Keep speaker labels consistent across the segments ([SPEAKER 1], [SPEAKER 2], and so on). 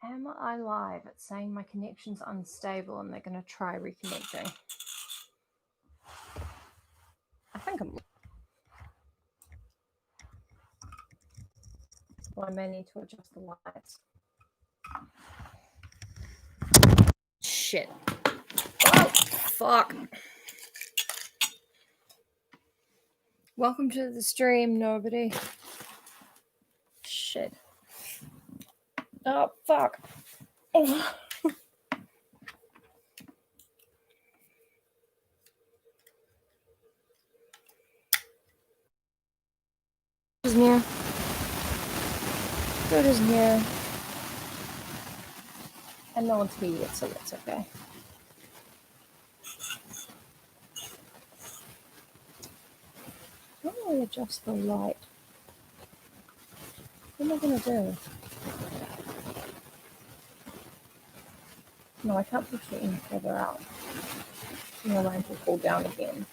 [SPEAKER 1] Am I live? It's saying my connection's unstable and they're going to try reconnecting. I think I'm... Well, I may need to adjust the lights. Shit. Oh, fuck. Welcome to the stream, nobody. Shit. Oh, fuck. Oh. Is near. Good is near. And no one's here yet, so that's okay. How do I adjust the light? What am I going to do? No, I can't push it any further out. And the lamp will fall down again.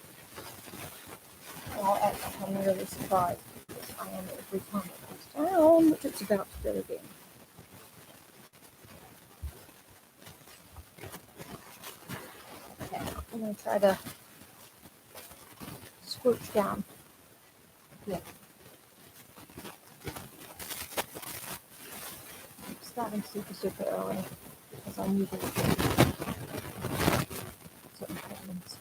[SPEAKER 1] And I'll act like I'm really surprised because I am every time it comes down, which it's about to do again. Okay, I'm going to try to scooch down. Yeah. I'm starting super early because I knew there would be certain problems.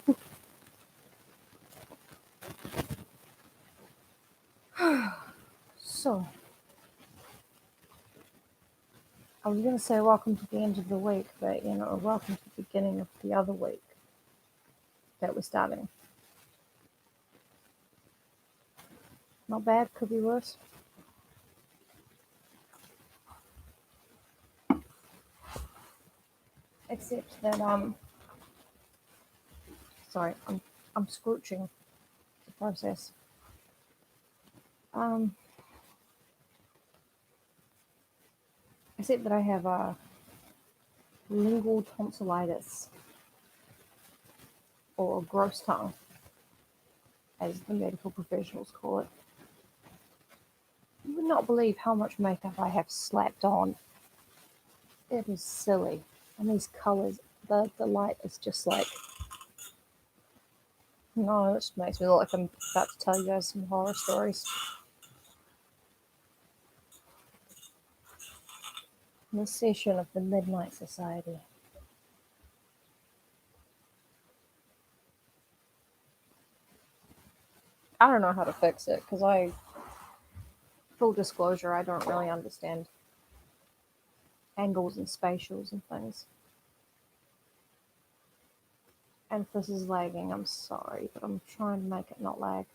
[SPEAKER 1] So, I was going to say welcome to the end of the week, but you know, welcome to the beginning of the other week that we're starting. Not bad, could be worse. Except that sorry, I'm scrooching the process. Except that I have lingual tonsillitis, or gross tongue, as the medical professionals call it. You would not believe how much makeup I have slapped on. It is silly. And these colours, the light is just like... No, it just makes me look like I'm about to tell you guys some horror stories. This session of the Midnight Society. I don't know how to fix it, because full disclosure, I don't really understand angles and spatials and things. And if this is lagging, I'm sorry, but I'm trying to make it not lag.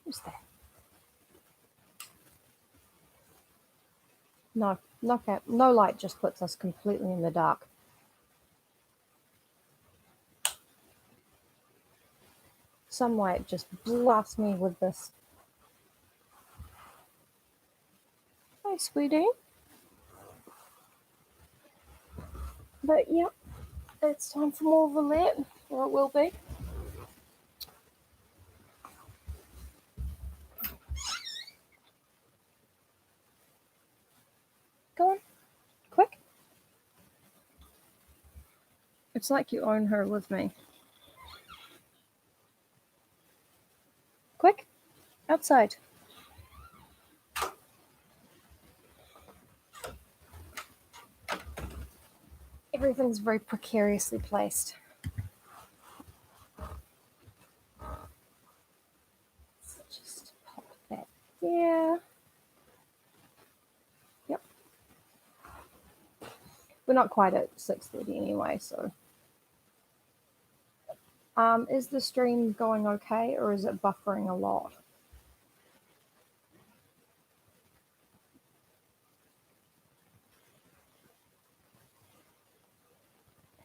[SPEAKER 1] Who's that? No, no light just puts us completely in the dark. Some light just blasts me with this. Hi, sweetie. But yeah, it's time for more Villette, or it will be. Go on, quick. It's like you own her with me. Quick, outside. Everything's very precariously placed. So just pop that there. Yep. We're not quite at 6:30 anyway, so. Is the stream going okay, or is it buffering a lot?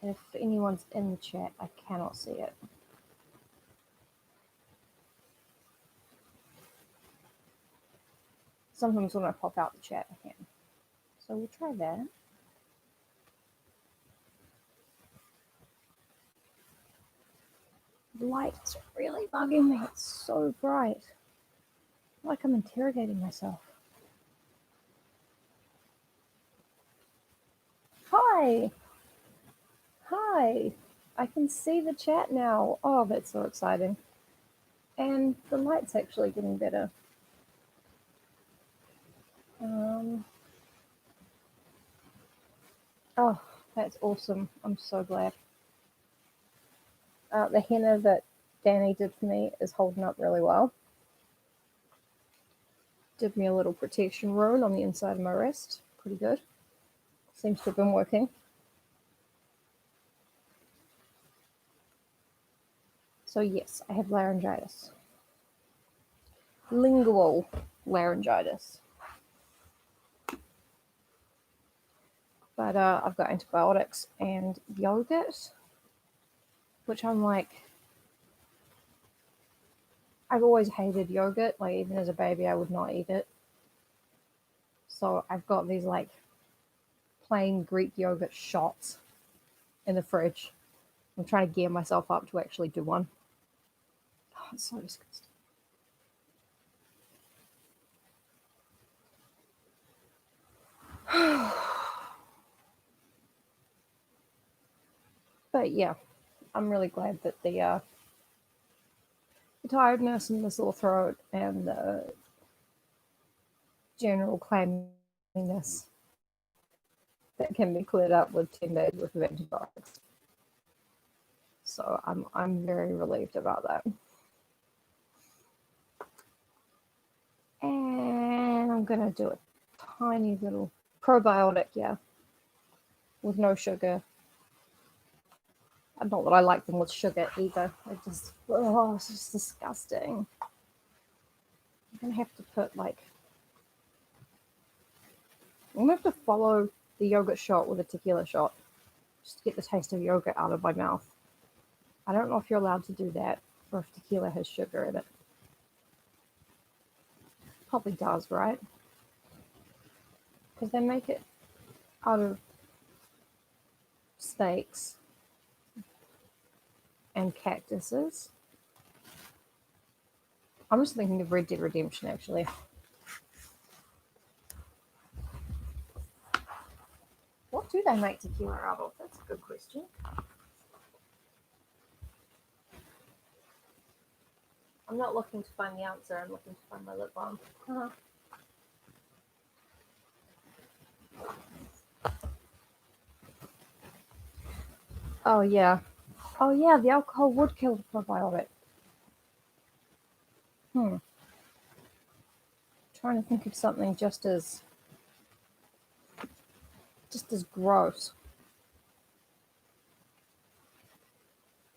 [SPEAKER 1] If anyone's in the chat, I cannot see it. Sometimes when I pop out the chat, I can. So we'll try that. The light is really bugging me. It's so bright. Like I'm interrogating myself. Hi! Hi! I can see the chat now. Oh, that's so exciting. And the light's actually getting better. Oh, that's awesome. I'm so glad. The henna that Danny did for me is holding up really well. Did me a little protection rune on the inside of my wrist. Pretty good. Seems to have been working. So yes, I have laryngitis. Lingual laryngitis. But I've got antibiotics and yogurt, which I'm like, I've always hated yogurt. Like even as a baby, I would not eat it. So I've got these like plain Greek yogurt shots in the fridge. I'm trying to gear myself up to actually do one. Oh, it's so disgusting. But yeah, I'm really glad that the tiredness and the sore throat and the general clamminess that can be cleared up with 10 days worth of antibiotics. So I'm very relieved about that. And I'm gonna do a tiny little probiotic, yeah, with no sugar. Not that I like them with sugar either. It's just disgusting. I'm gonna have to put like, I'm gonna have to follow the yogurt shot with a tequila shot just to get the taste of yogurt out of my mouth. I don't know if you're allowed to do that or if tequila has sugar in it. Probably does, right? Because they make it out of steaks and cactuses. I'm just thinking of Red Dead Redemption, actually. What do they make tequila out of? That's a good question. I'm not looking to find the answer. I'm looking to find my lip balm. Oh, yeah. Oh, yeah, the alcohol would kill the probiotic. Trying to think of something just as gross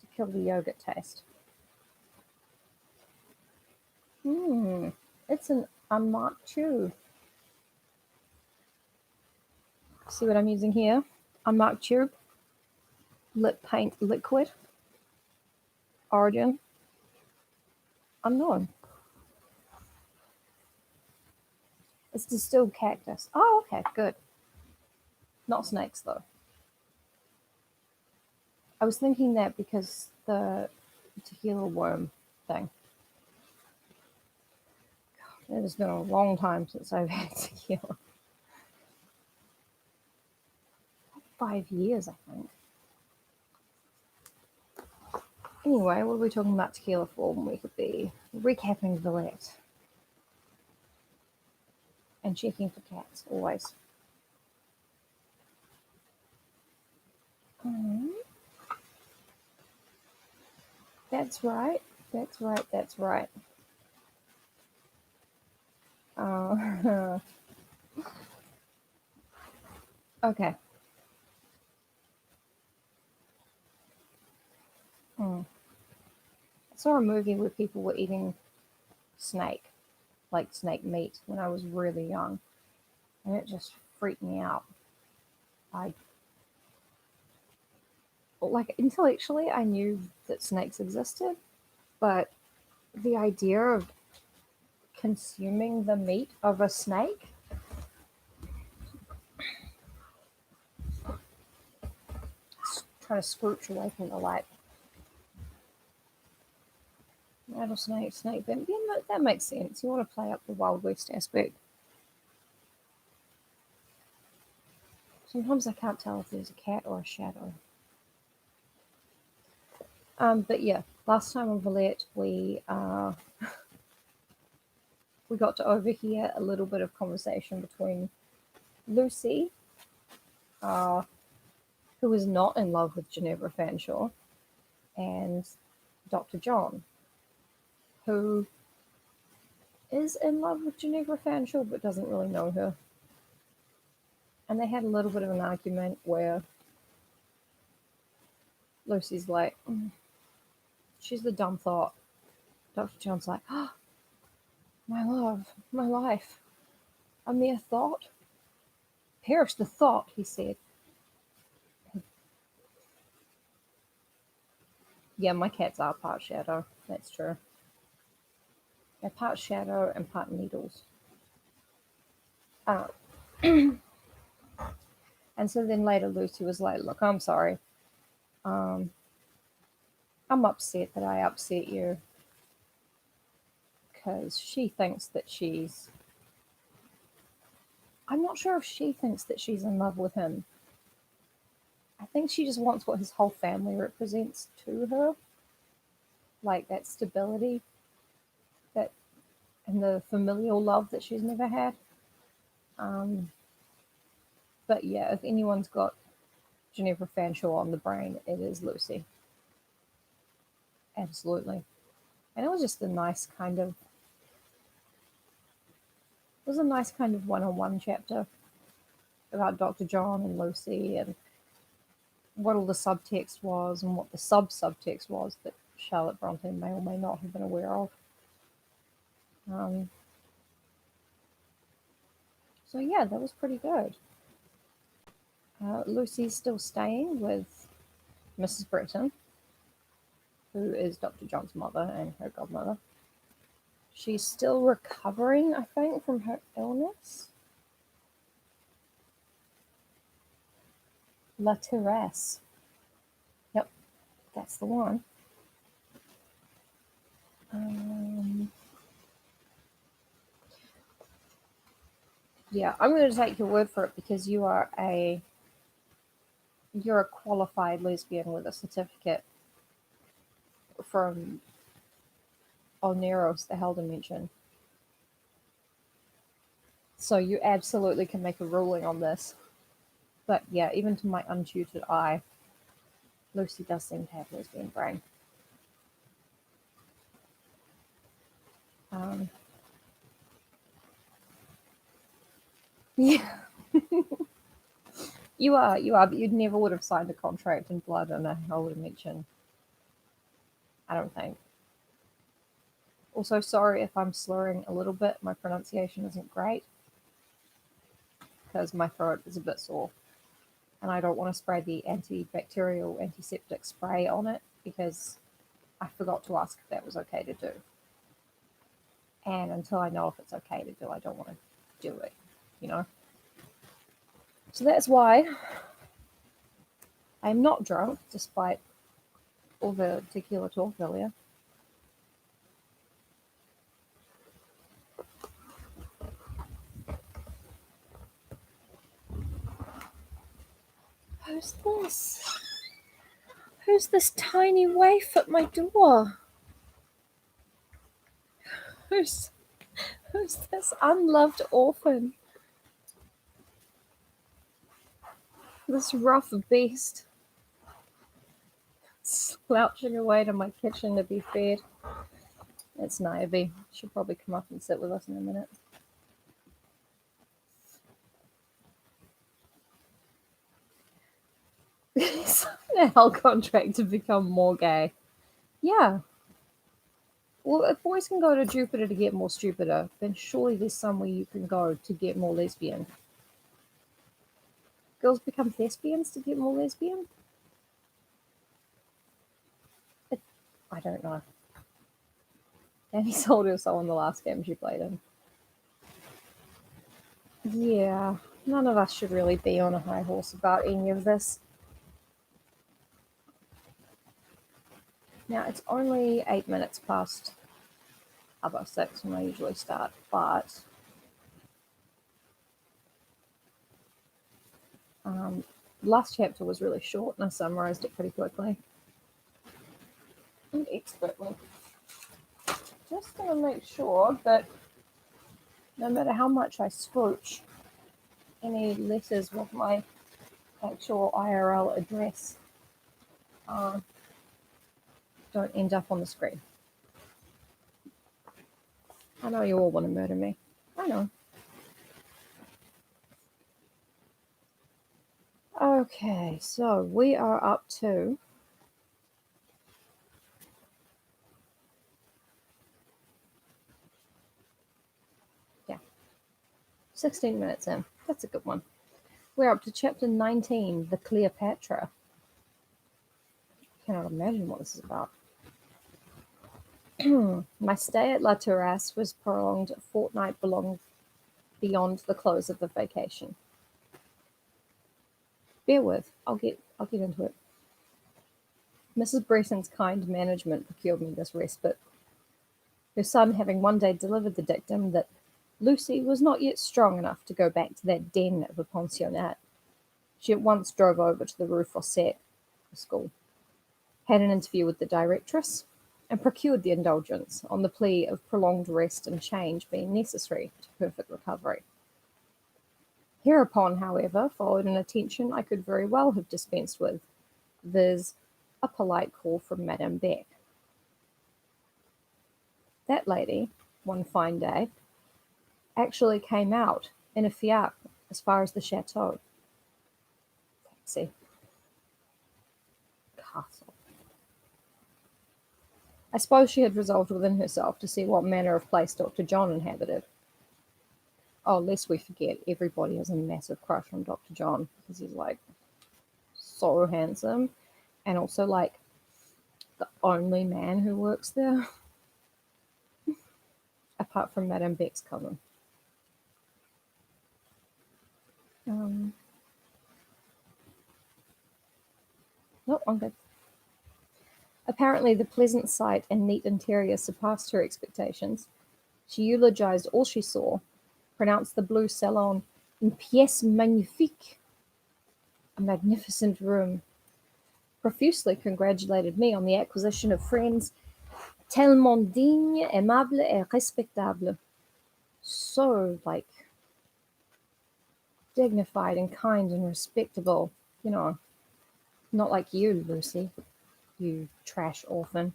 [SPEAKER 1] to kill the yogurt taste. It's an unmarked tube. See what I'm using here? Unmarked tube. Lip paint liquid. Origin. Unknown. It's distilled cactus. Oh, okay, good. Not snakes, though. I was thinking that because the tequila worm thing. God, it has been a long time since I've had tequila. 5 years, I think. Anyway, what are we talking about tequila for when we could be recapping Villette and checking for cats, always. That's right. That's right. That's right. Okay. I saw a movie where people were eating snake, like snake meat, when I was really young, and it just freaked me out. Like intellectually, I knew that snakes existed, but the idea of consuming the meat of a snake, trying to scooch away from the light. Rattlesnake, snake bit. Yeah, that makes sense. You want to play up the Wild West aspect. Sometimes I can't tell if there's a cat or a shadow. But yeah, last time on Villette, we got to overhear a little bit of conversation between Lucy, who is not in love with Ginevra Fanshawe, and Dr. John, who is in love with Ginevra Fanshawe but doesn't really know her. And they had a little bit of an argument where Lucy's like, she's the dumb thought. Dr. John's like, oh, my love, my life, a mere thought? Perish the thought, he said. Yeah, my cats are part shadow. That's true. They're part shadow and part needles. And so then later Lucy was like, look, I'm sorry. I'm upset that I upset you. Because she thinks that she's... I'm not sure if she thinks that she's in love with him. I think she just wants what his whole family represents to her. Like that stability, that and the familial love that she's never had. But yeah, if anyone's got Ginevra Fanshawe on the brain, it is Lucy. Absolutely. And it was just a nice kind of... It was a nice kind of one-on-one chapter about Dr. John and Lucy and what all the subtext was and what the sub-subtext was that Charlotte Bronte may or may not have been aware of. So yeah, that was pretty good. Lucy's still staying with Mrs. Breton, who is Dr. John's mother and her godmother. She's still recovering, I think, from her illness. La Terrasse. Yep, that's the one. Yeah, I'm going to take your word for it because you're a qualified lesbian with a certificate from Oneros, the Hell Dimension. So you absolutely can make a ruling on this. But yeah, even to my untutored eye, Lucy does seem to have lesbian brain. Yeah. You are, but you never would have signed a contract in blood in a Hell Dimension. I don't think. Also, sorry if I'm slurring a little bit. My pronunciation isn't great because my throat is a bit sore. And I don't want to spray the antibacterial antiseptic spray on it because I forgot to ask if that was okay to do. And until I know if it's okay to do, I don't want to do it, you know? So that's why I'm not drunk, despite all the tequila talk earlier. Who's this? Who's this tiny waif at my door? Who's this unloved orphan? This rough beast slouching away to my kitchen to be fed. It's Niobe. She'll probably come up and sit with us in a minute. Sign a hell contract to become more gay. Yeah. Well, if boys can go to Jupiter to get more stupider, then surely there's somewhere you can go to get more lesbian. Girls become thespians to get more lesbian? I don't know. Danny sold her soul in the last game she played in. Yeah, none of us should really be on a high horse about any of this. Now, it's only 8 minutes past 6 when I usually start, but last chapter was really short and I summarized it pretty quickly and expertly. Just going to make sure that no matter how much I swoosh, any letters with my actual IRL address don't end up on the screen. I know you all want to murder me. I know. Okay, so we are up to 16 minutes in. That's a good one. We're up to chapter 19, The Cleopatra. I cannot imagine what this is about. My stay at La Terrasse was prolonged a fortnight beyond the close of the vacation. Bear with, I'll get into it. Mrs. Bretton's kind management procured me this respite, her son having one day delivered the dictum that Lucy was not yet strong enough to go back to that den of a pensionnat. She at once drove over to the Rue Fossette, the school, had an interview with the directress, and procured the indulgence on the plea of prolonged rest and change being necessary to perfect recovery. Hereupon, however, followed an attention I could very well have dispensed with, viz., a polite call from Madame Beck. That lady, one fine day, actually came out in a fiacre as far as the chateau. Taxi. Castle. I suppose she had resolved within herself to see what manner of place Dr. John inhabited. Oh, lest we forget, everybody has a massive crush on Dr. John because he's like so handsome and also like the only man who works there apart from Madame Beck's cousin. Nope, I'm good. Apparently, the pleasant sight and neat interior surpassed her expectations. She eulogized all she saw, pronounced the blue salon une pièce magnifique, a magnificent room, profusely congratulated me on the acquisition of friends tellement dignes, aimables et respectables. So, like, dignified and kind and respectable, you know, not like you, Lucy, you trash orphan,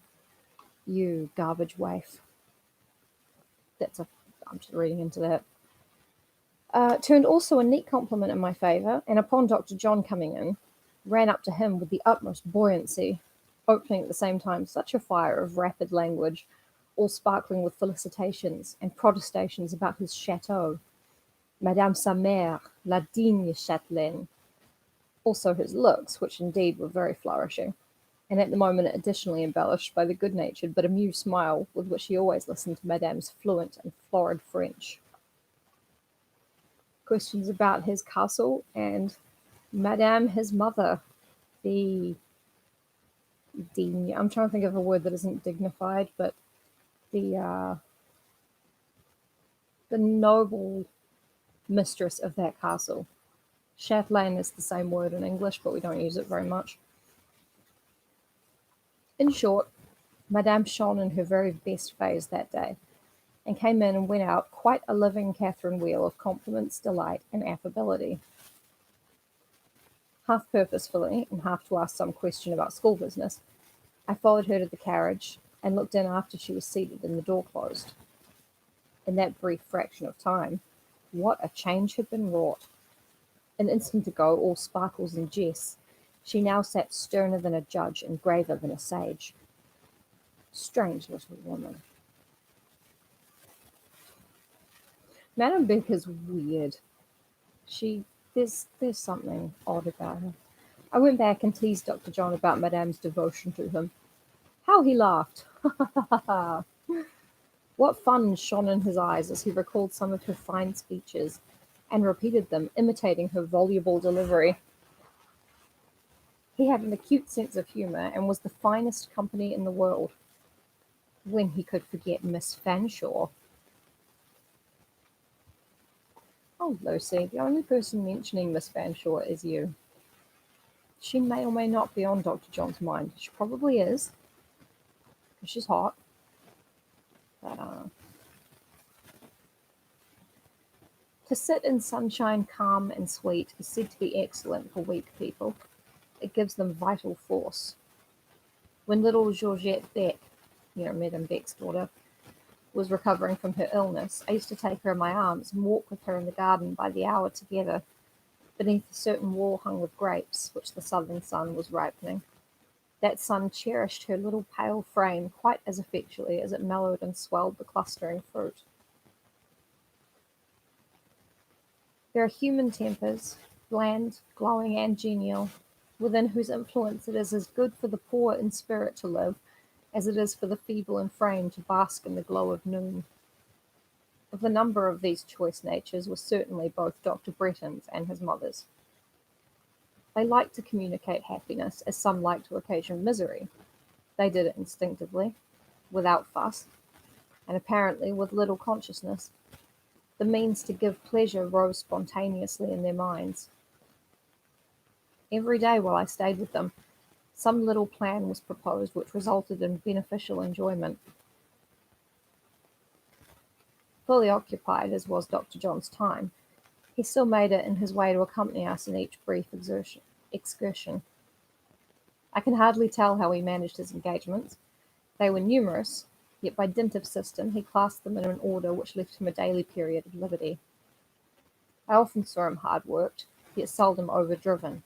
[SPEAKER 1] you garbage waif. I'm just reading into that. Turned also a neat compliment in my favour, and upon Dr. John coming in, ran up to him with the utmost buoyancy, opening at the same time such a fire of rapid language, all sparkling with felicitations and protestations about his chateau, Madame sa mère, la digne châtelaine, also his looks, which indeed were very flourishing, and at the moment additionally embellished by the good-natured but amused smile with which he always listened to Madame's fluent and florid French. Questions about his castle and Madame, his mother, the I'm trying to think of a word that isn't dignified, but the noble mistress of that castle. Chatelaine is the same word in English, but we don't use it very much. In short, Madame shone in her very best phase that day, and came in and went out quite a living Catherine Wheel of compliments, delight, and affability. Half purposefully, and half to ask some question about school business, I followed her to the carriage, and looked in after she was seated and the door closed. In that brief fraction of time, what a change had been wrought! An instant ago, all sparkles and jests, she now sat sterner than a judge and graver than a sage. Strange little woman. Madame Beck is weird. There's something odd about her. I went back and teased Dr. John about Madame's devotion to him. How he laughed! What fun shone in his eyes as he recalled some of her fine speeches and repeated them, imitating her voluble delivery. He had an acute sense of humour and was the finest company in the world. when he could forget Miss Fanshawe. Oh, Lucy, the only person mentioning Miss Fanshawe is you. She may or may not be on Dr. John's mind. She probably is, because she's hot. But, to sit in sunshine calm and sweet is said to be excellent for weak people. It gives them vital force. When little Georgette Beck, Madame Beck's daughter, was recovering from her illness, I used to take her in my arms and walk with her in the garden by the hour together, beneath a certain wall hung with grapes, which the southern sun was ripening. That sun cherished her little pale frame quite as effectually as it mellowed and swelled the clustering fruit. There are human tempers, bland, glowing, and genial, within whose influence it is as good for the poor in spirit to live as it is for the feeble in frame to bask in the glow of noon. Of the number of these choice natures was certainly both Dr. Bretton's and his mother's. They liked to communicate happiness as some like to occasion misery. They did it instinctively, without fuss, and apparently with little consciousness. The means to give pleasure rose spontaneously in their minds. Every day while I stayed with them, some little plan was proposed which resulted in beneficial enjoyment. Fully occupied as was Dr. John's time, he still made it in his way to accompany us in each brief excursion. I can hardly tell how he managed his engagements. They were numerous, yet by dint of system he classed them in an order which left him a daily period of liberty. I often saw him hard-worked, yet seldom overdriven,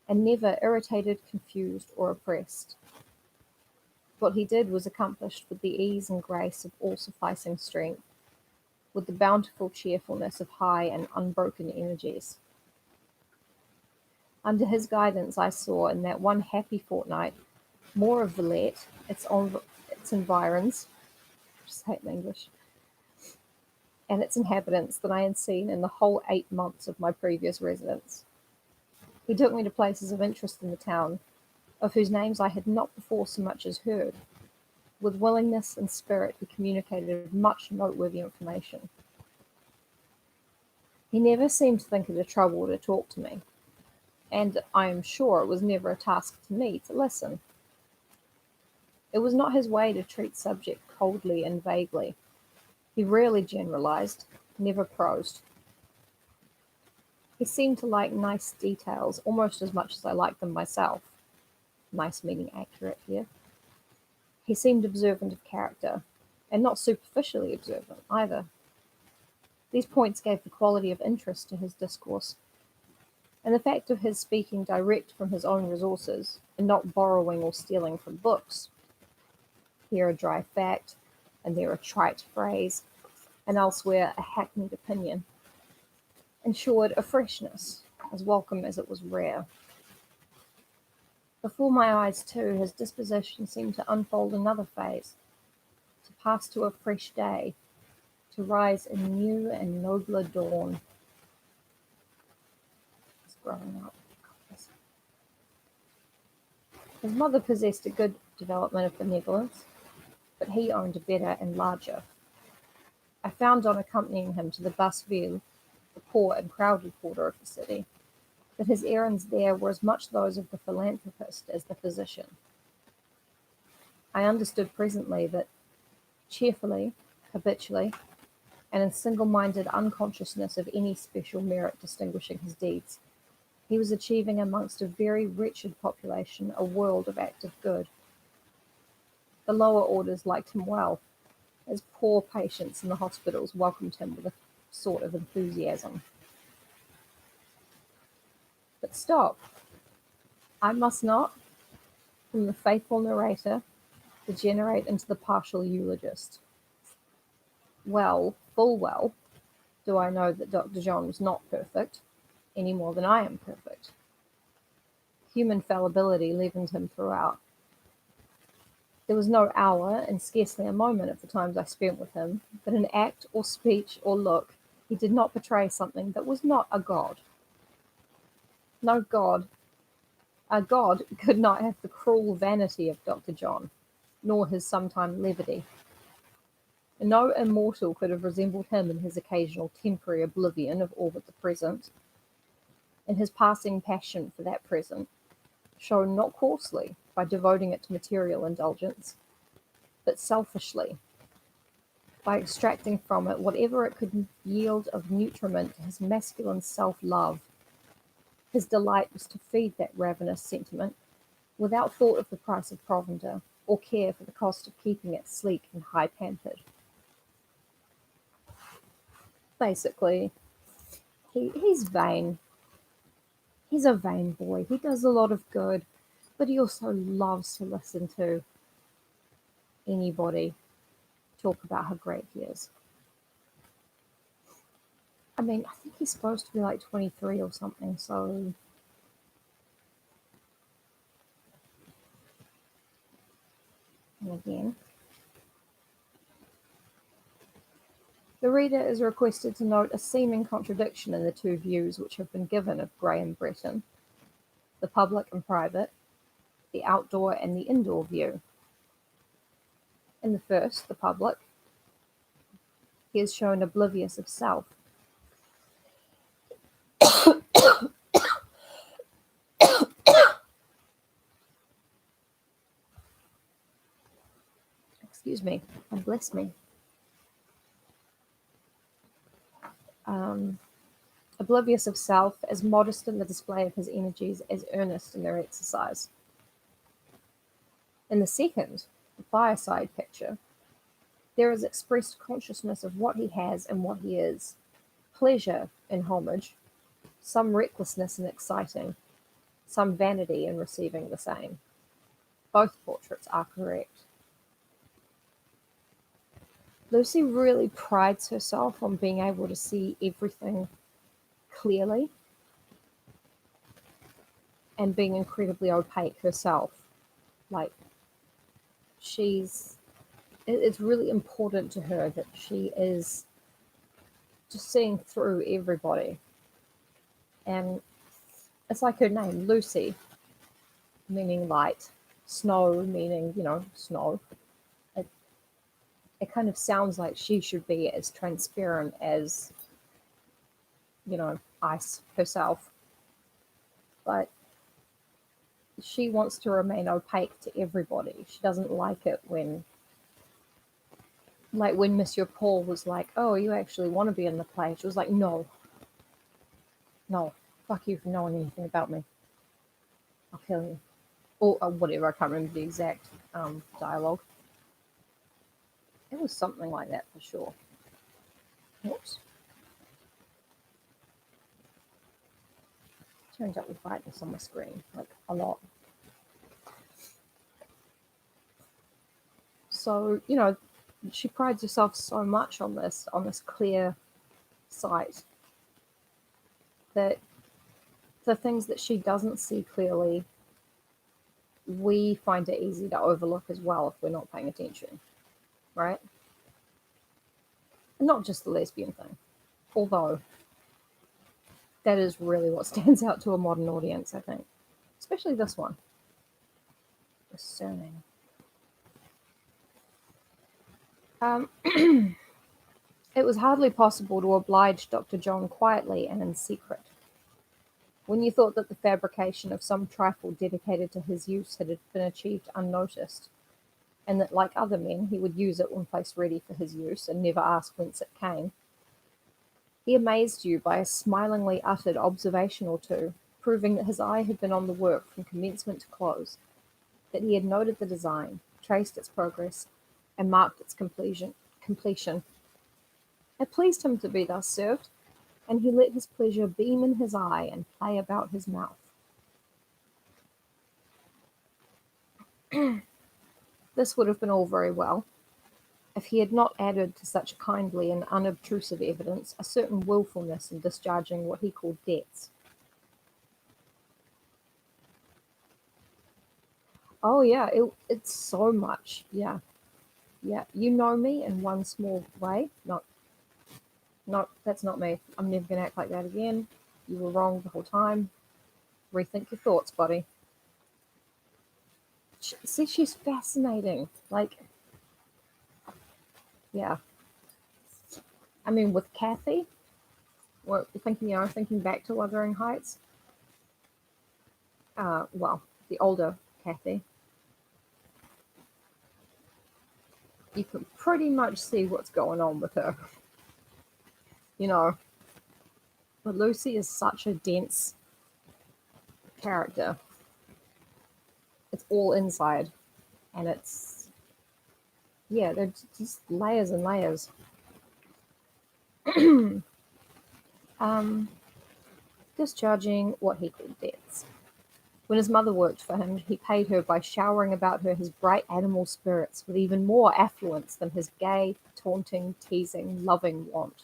[SPEAKER 1] and never irritated, confused, or oppressed. What he did was accomplished with the ease and grace of all-sufficing strength, with the bountiful cheerfulness of high and unbroken energies. Under his guidance I saw in that one happy fortnight more of Villette, its environs, I just hate my English, and its inhabitants than I had seen in the whole 8 months of my previous residence. He took me to places of interest in the town, of whose names I had not before so much as heard. With willingness and spirit he communicated much noteworthy information. He never seemed to think it a trouble to talk to me, and I am sure it was never a task to me to listen. It was not his way to treat subject coldly and vaguely. He rarely generalized, never prosed. He seemed to like nice details almost as much as I liked them myself. Nice meaning accurate here. He seemed observant of character, and not superficially observant either. These points gave the quality of interest to his discourse, and the fact of his speaking direct from his own resources, and not borrowing or stealing from books. Here a dry fact, and there a trite phrase, and elsewhere a hackneyed opinion, ensured a freshness, as welcome as it was rare. Before my eyes, too, his disposition seemed to unfold another phase, to pass to a fresh day, to rise in new and nobler dawn. He's growing up. His mother possessed a good development of benevolence, but he owned a better and larger. I found on accompanying him to the Basse Ville, the poor and crowded quarter of the city, that his errands there were as much those of the philanthropist as the physician. I understood presently that cheerfully, habitually, and in single-minded unconsciousness of any special merit distinguishing his deeds, he was achieving amongst a very wretched population a world of active good. The lower orders liked him well, as poor patients in the hospitals welcomed him with a sort of enthusiasm. But stop! I must not, from the faithful narrator, degenerate into the partial eulogist. Well, full well, do I know that Dr. John was not perfect, any more than I am perfect. Human fallibility leavened him throughout. There was no hour, and scarcely a moment of the times I spent with him, that in act or speech or look he did not betray something that was not a god. No god. A god could not have the cruel vanity of Dr. John, nor his sometime levity. And no immortal could have resembled him in his occasional temporary oblivion of all but the present, in his passing passion for that present, shown not coarsely by devoting it to material indulgence, but selfishly, by extracting from it whatever it could yield of nutriment to his masculine self-love. His delight was to feed that ravenous sentiment without thought of the price of provender or care for the cost of keeping it sleek and high-pampered. Basically, he's vain. He's a vain boy. He does a lot of good, but he also loves to listen to anybody talk about how great he is. I mean, I think he's supposed to be like 23 or something, so... And again, the reader is requested to note a seeming contradiction in the two views which have been given of Graham Bretton, the public and private, the outdoor and the indoor view. In the first, the public, he is shown oblivious of self. Excuse me, and bless me. Oblivious of self, as modest in the display of his energies as earnest in their exercise. In the second, the fireside picture, there is expressed consciousness of what he has and what he is, pleasure in homage, some recklessness in exciting, some vanity in receiving the same. Both portraits are correct. Lucy really prides herself on being able to see everything clearly and being incredibly opaque herself. Like, it's really important to her that she is just seeing through everybody. And it's like her name, Lucy, meaning light, snow meaning, snow. It kind of sounds like she should be as transparent as, ice herself. But she wants to remain opaque to everybody. She doesn't like it when Monsieur Paul was like, oh, you actually want to be in the play. She was like, no, fuck you for knowing anything about me. I'll kill you. Or whatever, I can't remember the exact dialogue. It was something like that for sure. Oops. Turns out with brightness on my screen, like a lot. So, she prides herself so much on this clear sight, that the things that she doesn't see clearly, we find it easy to overlook as well if we're not paying attention, right? And not just the lesbian thing, although that is really what stands out to a modern audience, I think. Especially this one. Discerning. It was hardly possible to oblige Dr. John quietly and in secret. When you thought that the fabrication of some trifle dedicated to his use had been achieved unnoticed, and that, like other men, he would use it when placed ready for his use and never ask whence it came, he amazed you by a smilingly uttered observation or two, proving that his eye had been on the work from commencement to close, that he had noted the design, traced its progress, and marked its completion. It pleased him to be thus served, and he let his pleasure beam in his eye and play about his mouth. This would have been all very well, if he had not added to such kindly and unobtrusive evidence a certain wilfulness in discharging what he called debts. Oh yeah, it's so much, yeah. You know me in one small way. No, that's not me. I'm never going to act like that again. You were wrong the whole time. Rethink your thoughts, buddy. See, she's fascinating. Like, yeah. I mean, with Kathy, thinking back to Wuthering Heights, well, the older Kathy, you can pretty much see what's going on with her, you know. But Lucy is such a dense character. It's all inside, and it's, yeah, they're just layers and layers. um, Discharging what he called debts. When his mother worked for him, he paid her by showering about her his bright animal spirits with even more affluence than his gay, taunting, teasing, loving wont.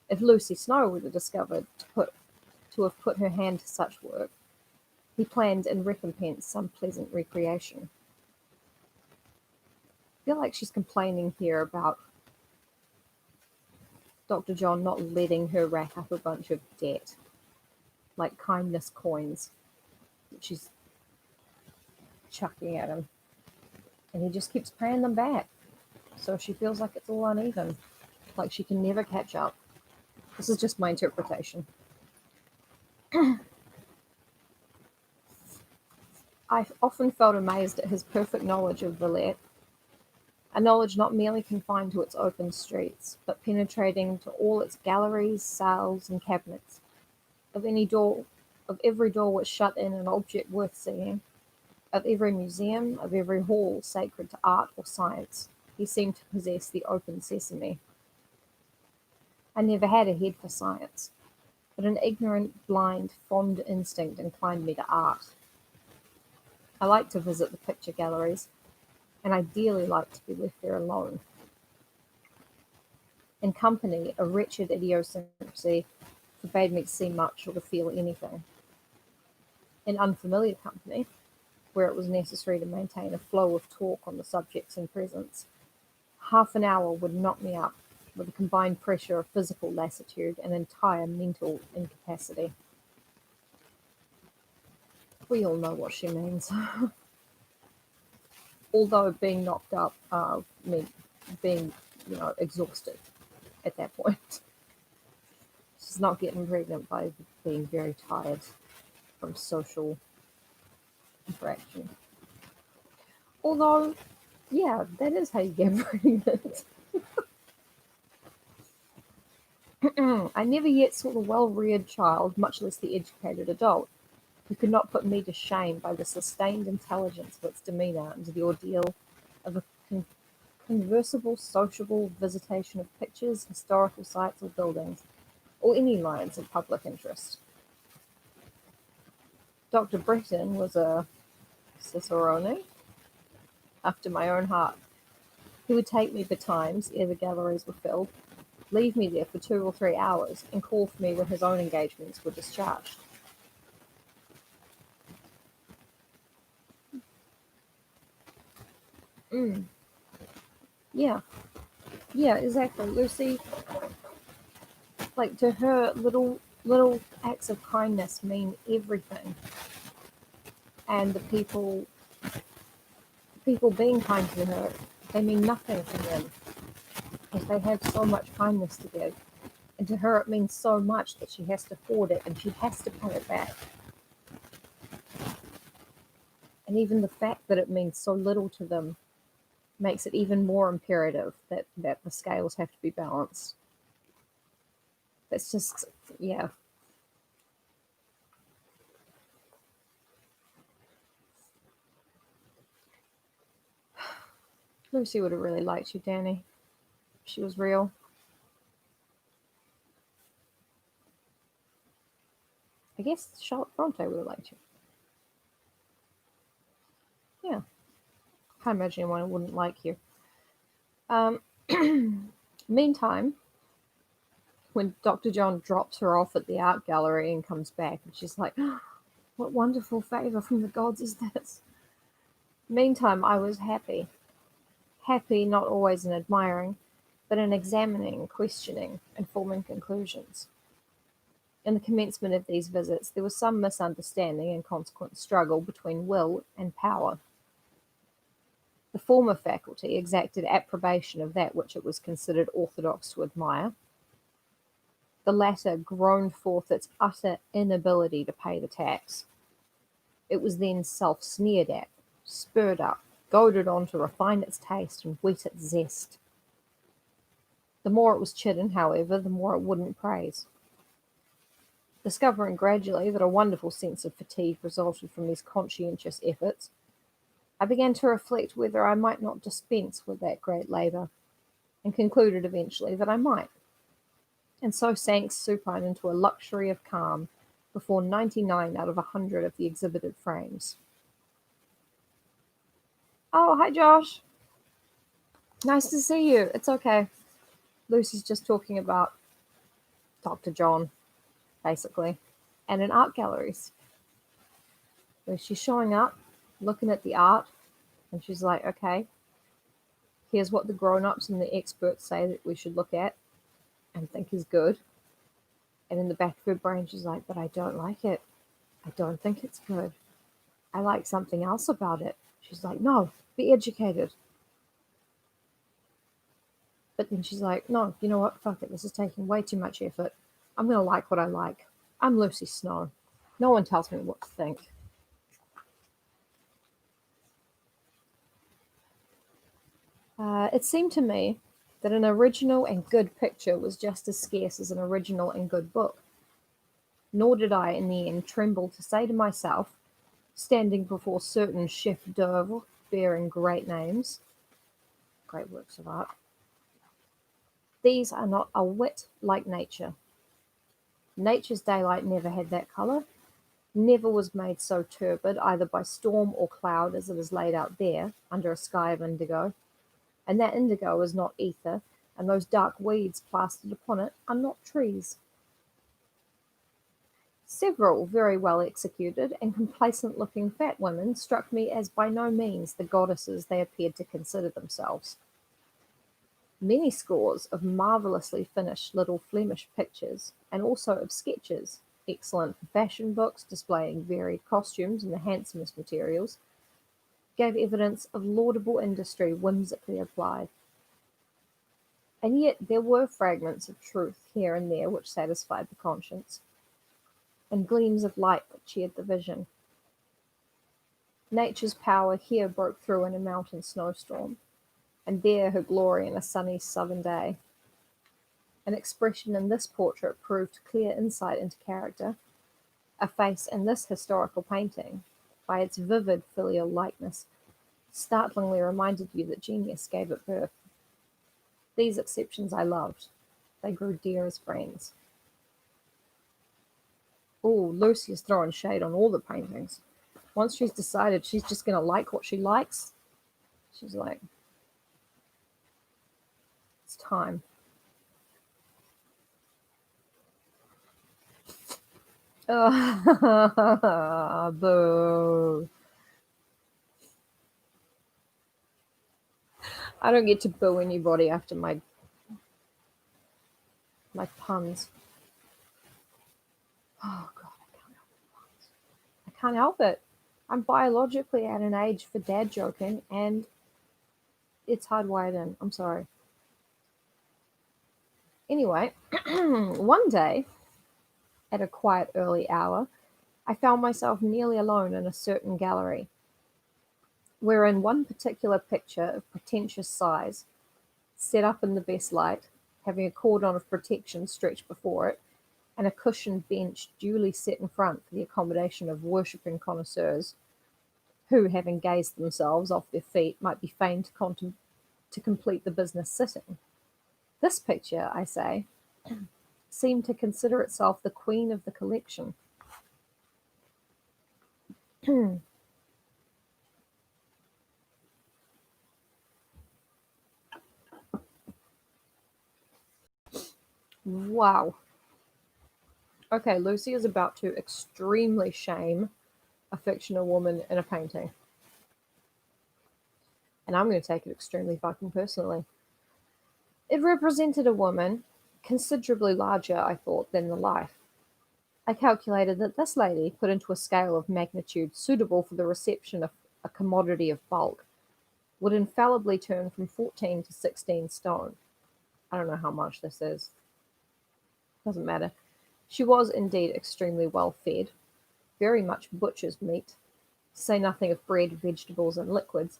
[SPEAKER 1] If Lucy Snow were discovered to have put her hand to such work, he planned in recompense some pleasant recreation. I feel like she's complaining here about Dr. John not letting her rack up a bunch of debt, like kindness coins, that she's chucking at him. And he just keeps paying them back. So she feels like it's all uneven, like she can never catch up. This is just my interpretation. I've often felt amazed at his perfect knowledge of Villette, a knowledge not merely confined to its open streets, but penetrating to all its galleries, sales, and cabinets, of every door which shut in an object worth seeing, of every museum, of every hall sacred to art or science. He seemed to possess the open sesame. I never had a head for science, but an ignorant, blind, fond instinct inclined me to art. I like to visit the picture galleries, and I dearly like to be left there alone. In company, a wretched idiosyncrasy forbade me to see much or to feel anything. In unfamiliar company, where it was necessary to maintain a flow of talk on the subjects in presence, half an hour would knock me up with a combined pressure of physical lassitude and entire mental incapacity. We all know what she means. Although being knocked up meant being, exhausted at that point. She's not getting pregnant by being very tired from social interaction. Although, yeah, that is how you get pregnant. I never yet saw the well-reared child, much less the educated adult, who could not put me to shame by the sustained intelligence of its demeanour under the ordeal of a conversible, sociable visitation of pictures, historical sites or buildings, or any lines of public interest. Dr. Bretton was a cicerone after my own heart. He would take me betimes, ere the galleries were filled, leave me there for 2 or 3 hours, and call for me when his own engagements were discharged. Mm. Yeah, yeah, exactly. Lucy, like to her, little acts of kindness mean everything, and the people being kind to her, they mean nothing to them because they have so much kindness to give. And to her, it means so much that she has to hoard it and she has to pay it back. And even the fact that it means so little to them makes it even more imperative that the scales have to be balanced. That's just, yeah. Lucy would have really liked you, Danny. If she was real. I guess Charlotte Bronte would have liked you. Yeah. Can't imagine anyone wouldn't like you. Um, Meantime, when Dr. John drops her off at the art gallery and comes back, and she's like, oh, what wonderful favour from the gods is this? Meantime, I was happy. Happy not always in admiring, but in examining, questioning, and forming conclusions. In the commencement of these visits, there was some misunderstanding and consequent struggle between will and power. The former faculty exacted approbation of that which it was considered orthodox to admire. The latter groaned forth its utter inability to pay the tax. It was then self-sneered at, spurred up, goaded on to refine its taste and whet its zest. The more it was chidden, however, the more it wouldn't praise. Discovering gradually that a wonderful sense of fatigue resulted from these conscientious efforts, I began to reflect whether I might not dispense with that great labour, and concluded eventually that I might, and so sank supine into a luxury of calm before 99 out of 100 of the exhibited frames. Oh, hi Josh. Nice to see you. It's okay. Lucy's just talking about Dr. John, basically, and in art galleries, where she's showing up, looking at the art, and she's like, okay, here's what the grown-ups and the experts say that we should look at and think is good. And in the back of her brain, she's like, but I don't like it. I don't think it's good. I like something else about it. She's like, no, be educated. But then she's like, no, you know what? Fuck it. This is taking way too much effort. I'm going to like what I like. I'm Lucy Snow. No one tells me what to think. It seemed to me that an original and good picture was just as scarce as an original and good book. Nor did I, in the end, tremble to say to myself, standing before certain chefs d'oeuvre bearing great names, great works of art, these are not a whit like nature. Nature's daylight never had that colour, never was made so turbid either by storm or cloud as it is laid out there under a sky of indigo, and that indigo is not ether, and those dark weeds plastered upon it are not trees. Several very well executed and complacent-looking fat women struck me as by no means the goddesses they appeared to consider themselves. Many scores of marvellously finished little Flemish pictures, and also of sketches, excellent fashion books displaying varied costumes and the handsomest materials, gave evidence of laudable industry whimsically applied. And yet there were fragments of truth here and there which satisfied the conscience, and gleams of light that cheered the vision. Nature's power here broke through in a mountain snowstorm, and there her glory in a sunny southern day. An expression in this portrait proved clear insight into character. A face in this historical painting, by its vivid filial likeness, startlingly reminded you that genius gave it birth. These exceptions I loved. They grew dear as friends. Oh, Lucy is throwing shade on all the paintings. Once she's decided she's just going to like what she likes, she's like, it's time. Boo. I don't get to boo anybody after my puns. Oh God, I can't help it. I'm biologically at an age for dad joking, and it's hardwired in. I'm sorry. Anyway, one day, at a quiet early hour, I found myself nearly alone in a certain gallery, wherein one particular picture of pretentious size, set up in the best light, having a cordon of protection stretched before it, and a cushioned bench duly set in front for the accommodation of worshipping connoisseurs, who, having gazed themselves off their feet, might be fain to complete the business sitting. This picture, I say, seemed to consider itself the queen of the collection. Wow. Okay, Lucy is about to extremely shame a fictional woman in a painting. And I'm going to take it extremely fucking personally. It represented a woman considerably larger, I thought, than the life. I calculated that this lady, put into a scale of magnitude suitable for the reception of a commodity of bulk, would infallibly turn from 14 to 16 stone. I don't know how much this is. Doesn't matter. She was indeed extremely well fed, very much butcher's meat, to say nothing of bread, vegetables, and liquids,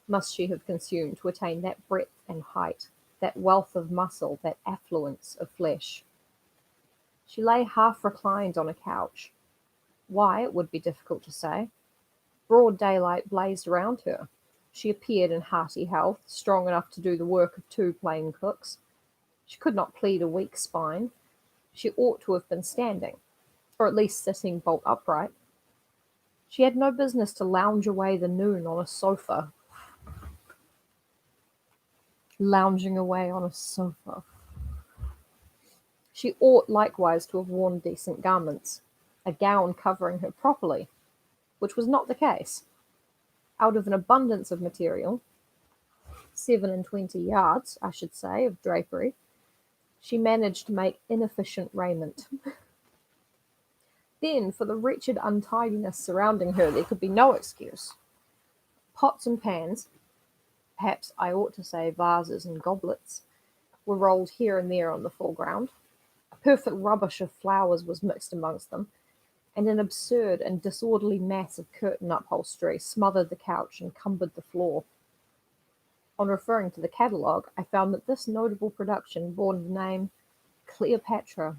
[SPEAKER 1] must she have consumed to attain that breadth and height, that wealth of muscle, that affluence of flesh. She lay half reclined on a couch. Why, it would be difficult to say. Broad daylight blazed around her. She appeared in hearty health, strong enough to do the work of 2 plain cooks. She could not plead a weak spine. She ought to have been standing, or at least sitting bolt upright. She had no business to lounge away the noon on a sofa. Lounging away on a sofa. She ought likewise to have worn decent garments, a gown covering her properly, which was not the case. Out of an abundance of material, 27 yards, I should say, of drapery, she managed to make inefficient raiment. Then, for the wretched untidiness surrounding her, there could be no excuse. Pots and pans, perhaps I ought to say vases and goblets, were rolled here and there on the foreground. A perfect rubbish of flowers was mixed amongst them, and an absurd and disorderly mass of curtain upholstery smothered the couch and cumbered the floor. On referring to the catalogue, I found that this notable production bore the name Cleopatra.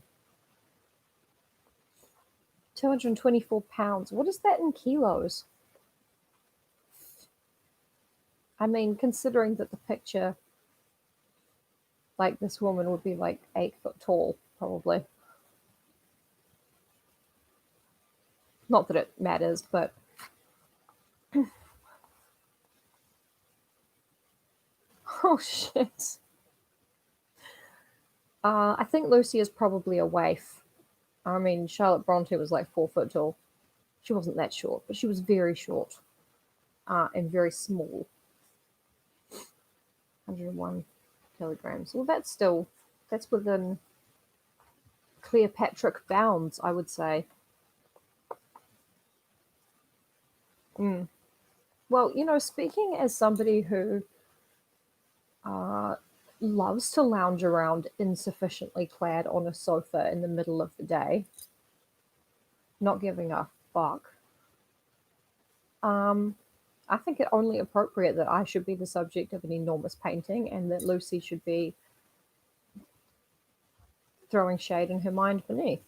[SPEAKER 1] £224. What is that in kilos? I mean, considering that the picture, like this woman would be like 8 foot tall, probably. Not that it matters, but oh shit. I think Lucy is probably a waif. I mean, Charlotte Bronte was like 4 foot tall. She wasn't that short, but she was very short and very small. 101 kilograms. Well, that's within Cleopatric bounds, I would say. Well, speaking as somebody who loves to lounge around insufficiently clad on a sofa in the middle of the day, not giving a fuck, I think it only appropriate that I should be the subject of an enormous painting and that Lucy should be throwing shade in her mind beneath.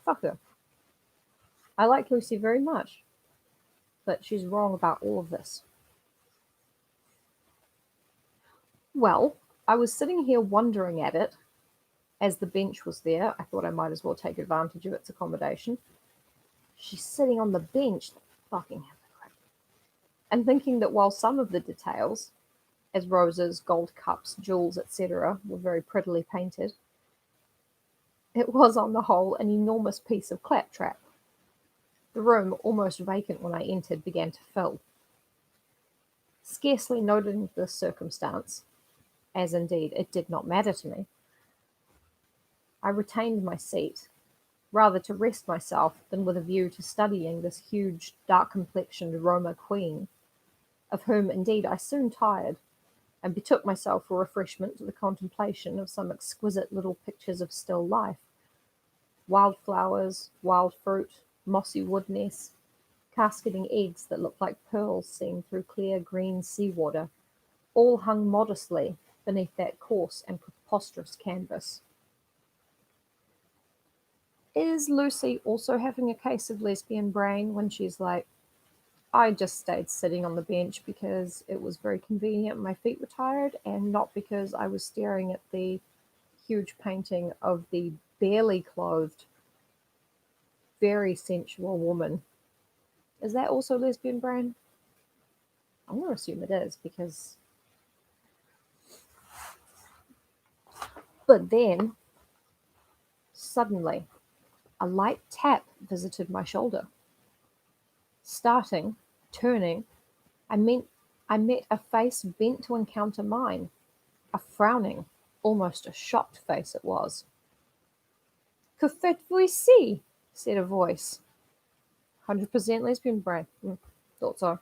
[SPEAKER 1] Fuck her. I like Lucy very much, but she's wrong about all of this. Well, I was sitting here wondering at it. As the bench was there, I thought I might as well take advantage of its accommodation. She's sitting on the bench, fucking hypocrite. And thinking that while some of the details, as roses, gold cups, jewels, etc., were very prettily painted, it was on the whole an enormous piece of claptrap. The room, almost vacant when I entered, began to fill. Scarcely noting this circumstance, as indeed it did not matter to me, I retained my seat, rather to rest myself than with a view to studying this huge, dark-complexioned Roma queen, of whom indeed I soon tired, and betook myself for refreshment to the contemplation of some exquisite little pictures of still life, wild flowers, wild fruit, mossy wood nests, casketing eggs that looked like pearls seen through clear green sea-water, all hung modestly beneath that coarse and preposterous canvas. Is Lucy also having a case of lesbian brain when she's like, I just stayed sitting on the bench because it was very convenient, my feet were tired, and not because I was staring at the huge painting of the barely clothed, very sensual woman? Is that also lesbian brain? I'm going to assume it is because... But then, suddenly, a light tap visited my shoulder. Starting, turning, I met a face bent to encounter mine, a frowning, almost a shocked face it was. Que faites-vous ici? Said a voice. 100% lesbian brain. Thought so.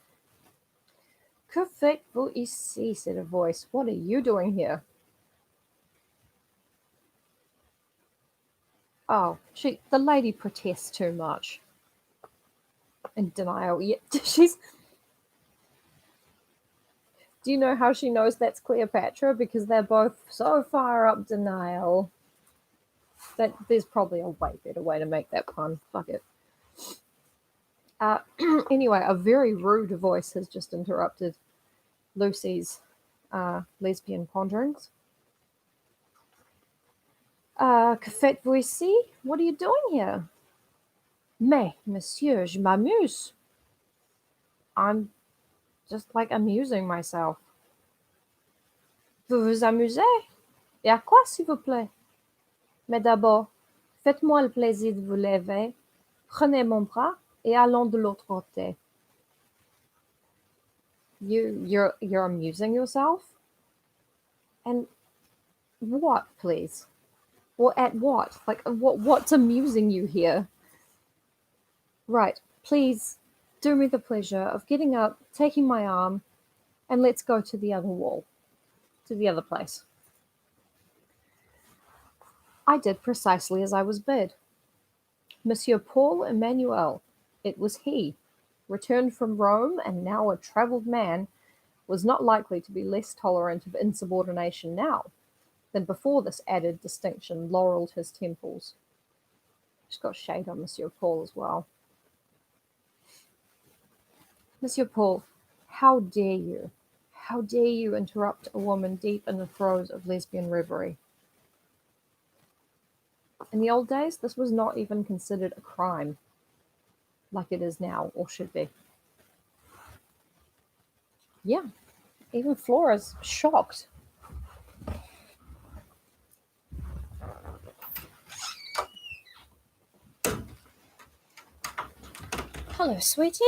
[SPEAKER 1] Que faites-vous ici? Said a voice. What are you doing here? Oh, the lady protests too much. In denial. Yeah, she's. Do you know how she knows that's Cleopatra? Because they're both so far up denial that there's probably a way better way to make that pun. Fuck it. Anyway, a very rude voice has just interrupted Lucy's lesbian ponderings. Que faites-vous ici? What are you doing here? Mais, monsieur, je m'amuse. I'm just like amusing myself. Vous vous amusez? Et à quoi, s'il vous plaît? Mais d'abord, faites-moi le plaisir de vous lever. Prenez mon bras et allons de l'autre côté. You're amusing yourself? And what, please? Or at what? Like, what's amusing you here? Right, please do me the pleasure of getting up, taking my arm, and let's go to the other wall, to the other place. I did precisely as I was bid. Monsieur Paul Emmanuel, it was he, returned from Rome and now a travelled man, was not likely to be less tolerant of insubordination now than before this added distinction laurelled his temples. She's got shade on Monsieur Paul as well. Monsieur Paul, how dare you? How dare you interrupt a woman deep in the throes of lesbian reverie? In the old days, this was not even considered a crime, like it is now, or should be. Yeah, even Flora's shocked. Hello, sweetie.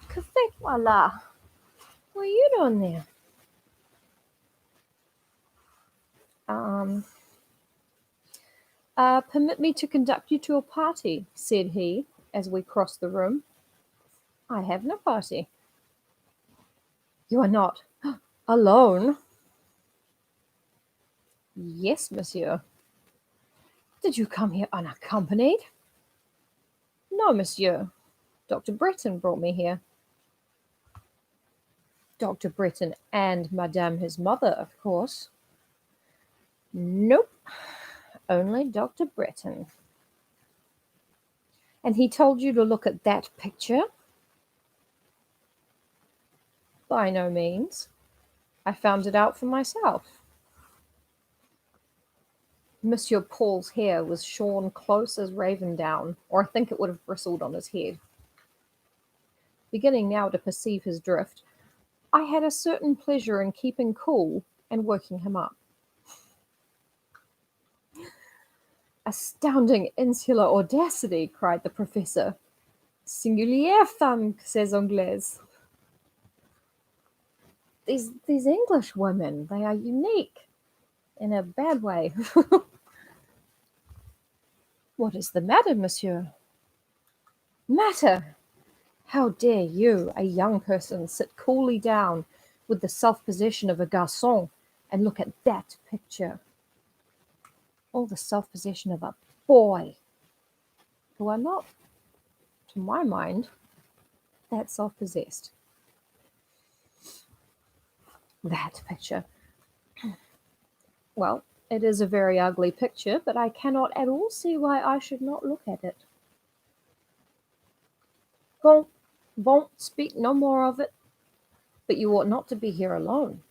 [SPEAKER 1] Que faites-vous là? What are you doing there? Permit me to conduct you to a party, said he, as we crossed the room. I have no party. You are not alone? Yes, monsieur. Did you come here unaccompanied? No, monsieur. Dr. Bretton brought me here. Dr. Bretton and Madame his mother, of course. Nope. Only Dr. Bretton. And he told you to look at that picture? By no means. I found it out for myself. Monsieur Paul's hair was shorn close as raven down, or I think it would have bristled on his head. Beginning now to perceive his drift, I had a certain pleasure in keeping cool and working him up. Astounding insular audacity, cried the professor. Singulière femme, ces Anglaises. These English women, they are unique in a bad way. What is the matter, monsieur? Matter? How dare you, a young person, sit coolly down with the self-possession of a garçon and look at that picture? All the self-possession of a boy, who are not, to my mind, that self-possessed. That picture. Well, it is a very ugly picture, but I cannot at all see why I should not look at it. Won't speak no more of it, but you ought not to be here alone.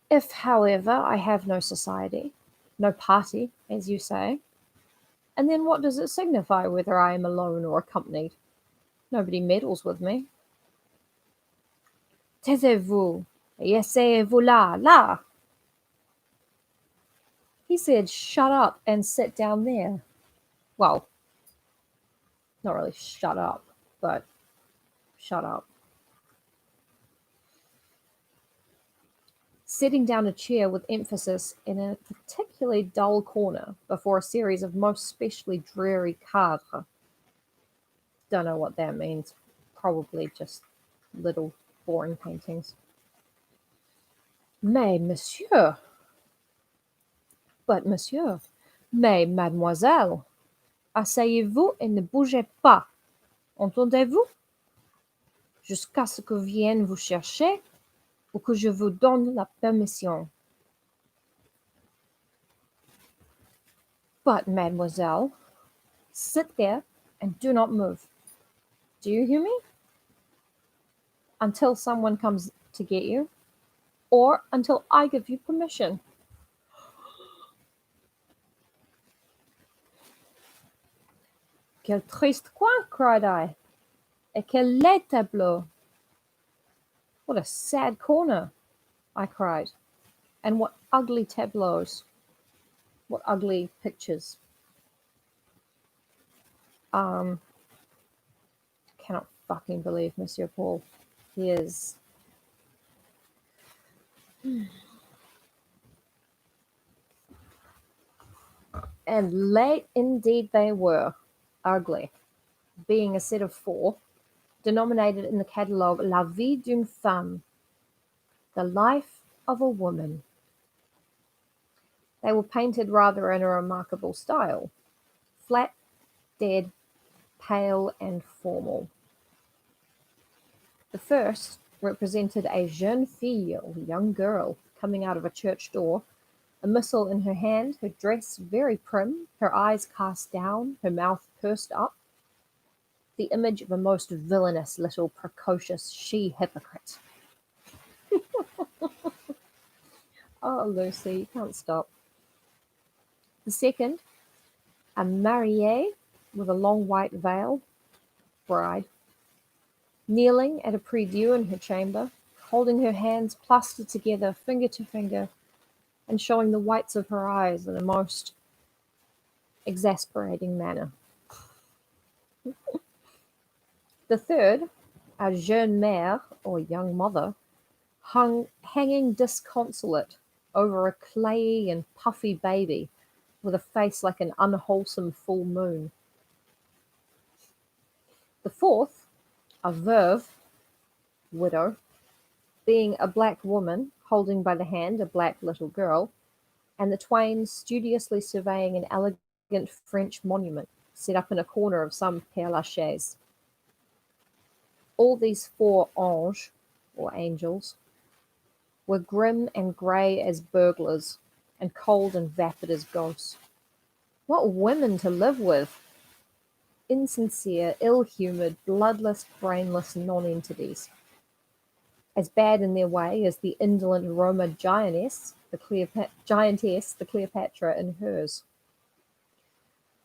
[SPEAKER 1] If, however, I have no society, no party, as you say, and then what does it signify whether I am alone or accompanied? Nobody meddles with me. Taisez-vous, et asseyez-vous là. He said, shut up and sit down there. Well, not really shut up, but shut up. Setting down a chair with emphasis in a particularly dull corner before a series of most specially dreary cadres. Don't know what that means. probably just little boring paintings. Mais monsieur, but monsieur, mais mademoiselle, asseyez-vous et ne bougez pas. Entendez-vous? Jusqu'à ce que vienne vous chercher ou que je vous donne la permission. But, mademoiselle, sit there and do not move. Do you hear me? Until someone comes to get you, or until I give you permission. Quel triste coin, cried I, et quel laid tableau. What a sad corner, I cried, and what ugly tableaus, what ugly pictures. Cannot fucking believe Monsieur Paul. He is. And late indeed they were, ugly, being a set of 4, denominated in the catalogue La vie d'une femme, the life of a woman. They were painted rather in a remarkable style, flat, dead, pale, and formal. The first represented a jeune fille, or young girl, coming out of a church door, a missal in her hand, her dress very prim, her eyes cast down, her mouth pursed up, the image of a most villainous little precocious she-hypocrite. Oh, Lucy, you can't stop. The second, a mariée with a long white veil, bride, kneeling at a prie-dieu in her chamber, holding her hands plastered together, finger to finger, and showing the whites of her eyes in a most exasperating manner. The third, a jeune mère, or young mother, hanging disconsolate over a clayey and puffy baby with a face like an unwholesome full moon. The fourth, a veuve, widow, being a black woman holding by the hand a black little girl, and the twain studiously surveying an elegant French monument set up in a corner of some Père Lachaise. All these 4 anges, or angels, were grim and grey as burglars, and cold and vapid as ghosts. What women to live with! Insincere, ill-humoured, bloodless, brainless non-entities. As bad in their way as the indolent Roma giantess, the Cleopatra in hers.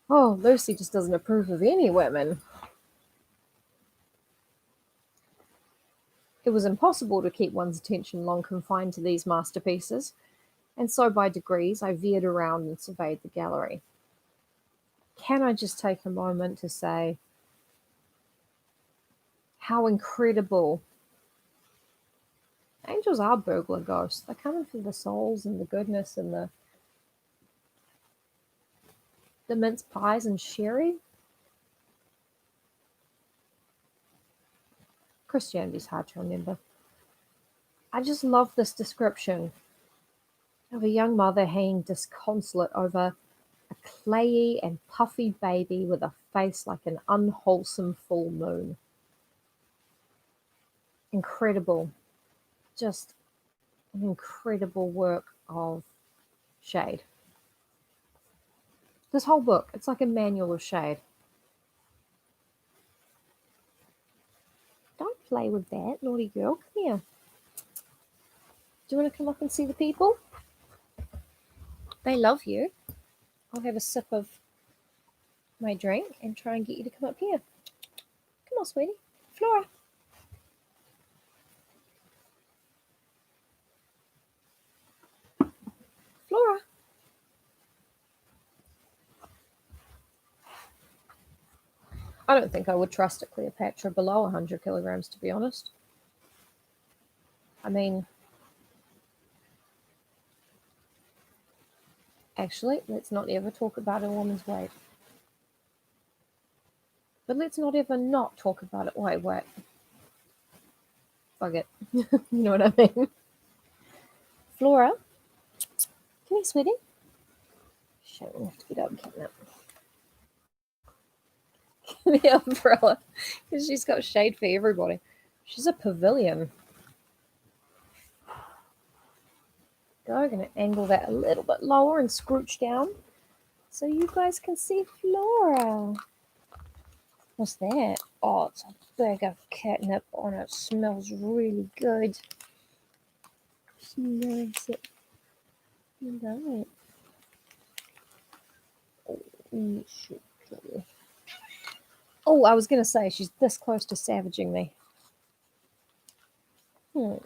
[SPEAKER 1] Oh, Lucy just doesn't approve of any women. It was impossible to keep one's attention long confined to these masterpieces, and so by degrees I veered around and surveyed the gallery. Can I just take a moment to say how incredible. Angels are burglar ghosts. They're coming for the souls and the goodness and the mince pies and sherry. Christianity's hard to remember. I just love this description of a young mother hanging disconsolate over a clayey and puffy baby with a face like an unwholesome full moon. Incredible. Just an incredible work of shade. This whole book, it's like a manual of shade. Don't play with that, naughty girl. Come here. Do you want to come up and see the people? They love you. I'll have a sip of my drink and try and get you to come up here. Come on, sweetie. Flora. Flora. I don't think I would trust a Cleopatra below 100 kilograms, to be honest. I mean, actually, let's not ever talk about a woman's weight. But let's not ever not talk about it. Wait. Fuck it. You know what I mean? Flora, come here, sweetie. Shit, we have to get up and catnap. The umbrella, because she's got shade for everybody. She's a pavilion. I'm going to angle that a little bit lower and scrooch down so you guys can see Flora. What's that? Oh, it's a bag of catnip on it. Smells really good. She loves it. You love it. Oh, shit. Oh, I was going to say, she's this close to savaging me. Do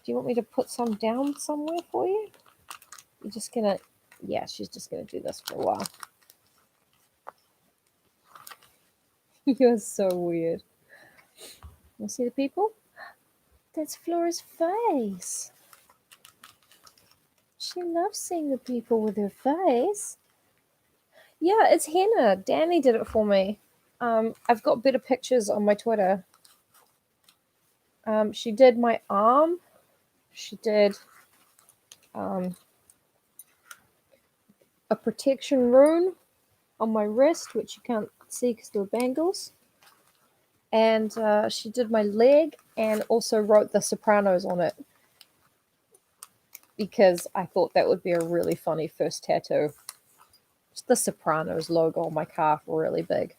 [SPEAKER 1] you want me to put some down somewhere for you? You're just going to... Yeah, she's just going to do this for a while. You're so weird. You see the people? That's Flora's face. She loves seeing the people with her face. Yeah, it's henna. Danny did it for me. I've got better pictures on my Twitter. She did my arm. She did a protection rune on my wrist, which you can't see because there were bangles. And she did my leg and also wrote the Sopranos on it because I thought that would be a really funny first tattoo. Just the Sopranos logo on my calf really big.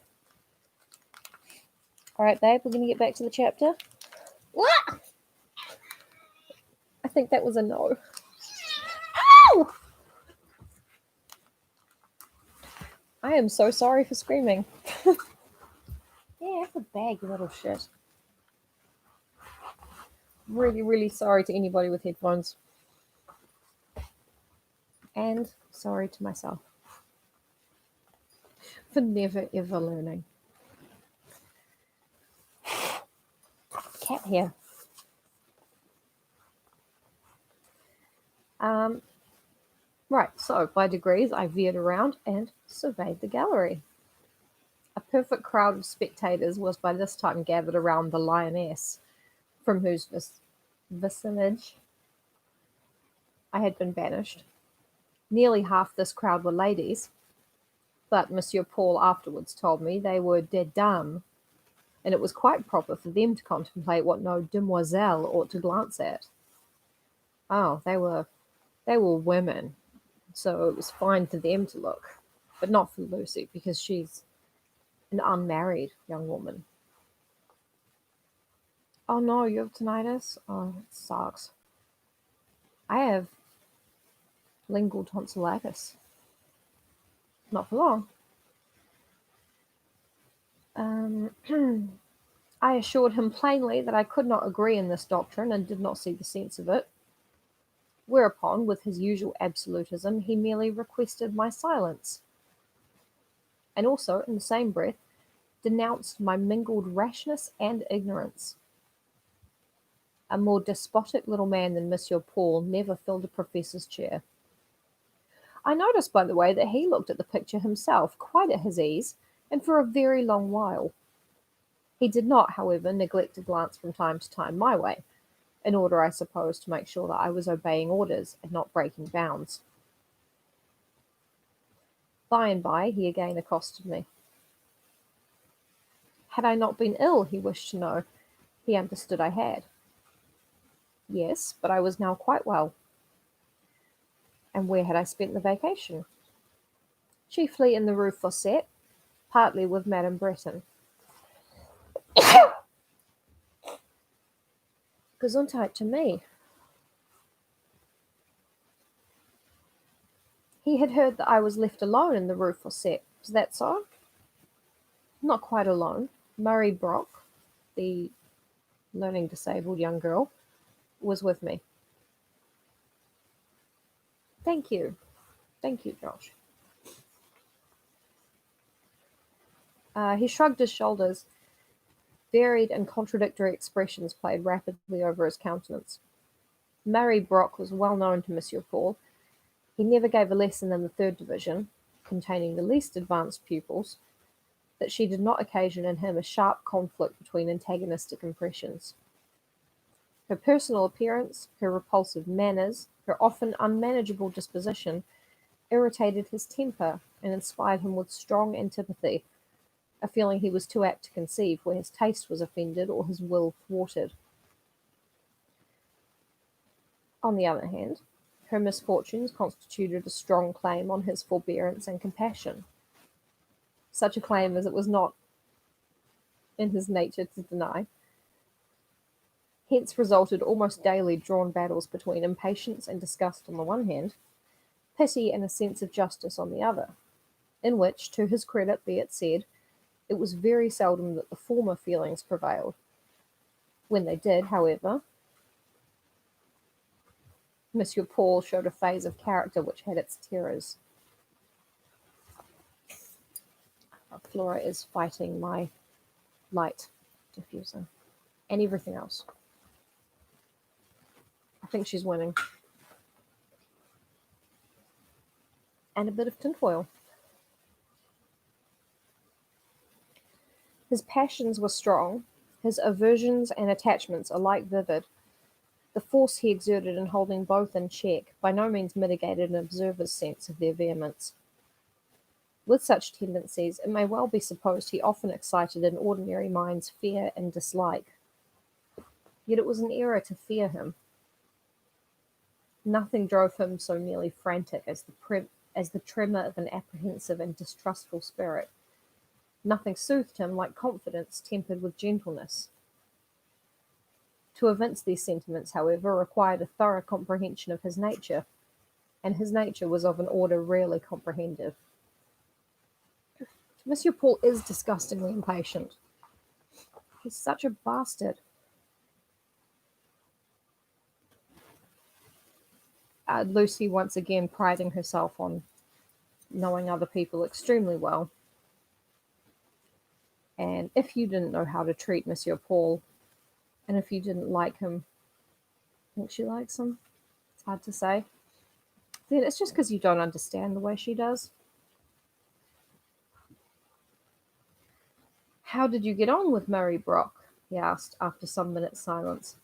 [SPEAKER 1] All right, babe, we're going to get back to the chapter. What? I think that was a no. Ow! I am so sorry for screaming. Yeah, have a bag, you little shit. Really, really sorry to anybody with headphones. And sorry to myself for never, ever learning. Cat here. Right, so by degrees I veered around and surveyed the gallery. A perfect crowd of spectators was by this time gathered around the lioness, from whose vicinage I had been banished. Nearly half this crowd were ladies, but Monsieur Paul afterwards told me they were des dames, and it was quite proper for them to contemplate what no demoiselle ought to glance at. Oh, they were women, so it was fine for them to look, but not for Lucy, because she's an unmarried young woman. Oh no, you have tinnitus? Oh, it sucks. I have lingual tonsillitis. Not for long. I assured him plainly that I could not agree in this doctrine and did not see the sense of it. Whereupon, with his usual absolutism, he merely requested my silence, and also, in the same breath, denounced my mingled rashness and ignorance. A more despotic little man than Monsieur Paul never filled a professor's chair. I noticed, by the way, that he looked at the picture himself, quite at his ease, and for a very long while. He did not, however, neglect to glance from time to time my way, in order, I suppose, to make sure that I was obeying orders and not breaking bounds. By and by, he again accosted me. Had I not been ill, he wished to know. He understood I had. Yes, but I was now quite well. And where had I spent the vacation? Chiefly in the Rue Fossette, partly with Madame Breton. Gesundheit to me. He had heard that I was left alone in the Rue Fossette. Is that so? Not quite alone. Murray Brock, the learning disabled young girl, was with me. Thank you. Thank you, Josh. He shrugged his shoulders. Varied and contradictory expressions played rapidly over his countenance. Murray Brock was well known to Monsieur Paul. He never gave a lesson in the third division, containing the least advanced pupils, that she did not occasion in him a sharp conflict between antagonistic impressions. Her personal appearance, her repulsive manners, her often unmanageable disposition irritated his temper and inspired him with strong antipathy, a feeling he was too apt to conceive where his taste was offended or his will thwarted. On the other hand, her misfortunes constituted a strong claim on his forbearance and compassion, such a claim as it was not in his nature to deny. Hence resulted almost daily drawn battles between impatience and disgust on the one hand, pity and a sense of justice on the other, in which, to his credit be it said, it was very seldom that the former feelings prevailed. When they did, however, Monsieur Paul showed a phase of character which had its terrors. Flora is fighting my light diffuser and everything else. I think she's winning. And a bit of tinfoil. His passions were strong, his aversions and attachments alike vivid. The force he exerted in holding both in check by no means mitigated an observer's sense of their vehemence. With such tendencies, it may well be supposed he often excited in ordinary minds fear and dislike. Yet it was an error to fear him. Nothing drove him so nearly frantic as the tremor of an apprehensive and distrustful spirit. Nothing soothed him like confidence tempered with gentleness. To evince these sentiments, however, required a thorough comprehension of his nature, and his nature was of an order rarely comprehended. Monsieur Paul is disgustingly impatient. He's such a bastard. Lucy once again priding herself on knowing other people extremely well. And if you didn't know how to treat Monsieur Paul, and if you didn't like him, I think she likes him, it's hard to say, then it's just because you don't understand the way she does. How did you get on with Mary Brock? He asked after some minutes' silence.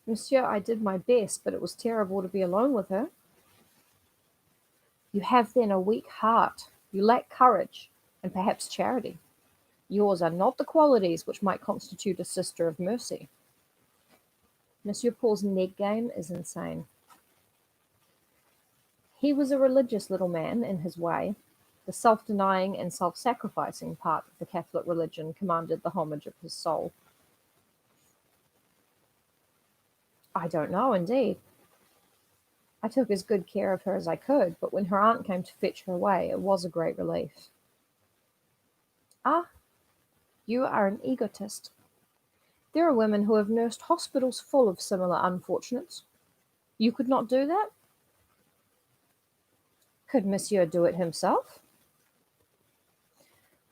[SPEAKER 1] Monsieur, I did my best, but it was terrible to be alone with her. You have then a weak heart. You lack courage, and perhaps charity. Yours are not the qualities which might constitute a sister of mercy. Monsieur Paul's neg game is insane. He was a religious little man in his way. The self-denying and self-sacrificing part of the Catholic religion commanded the homage of his soul. I don't know, indeed. I took as good care of her as I could, but when her aunt came to fetch her away, it was a great relief. Ah, you are an egotist. There are women who have nursed hospitals full of similar unfortunates. You could not do that? Could Monsieur do it himself?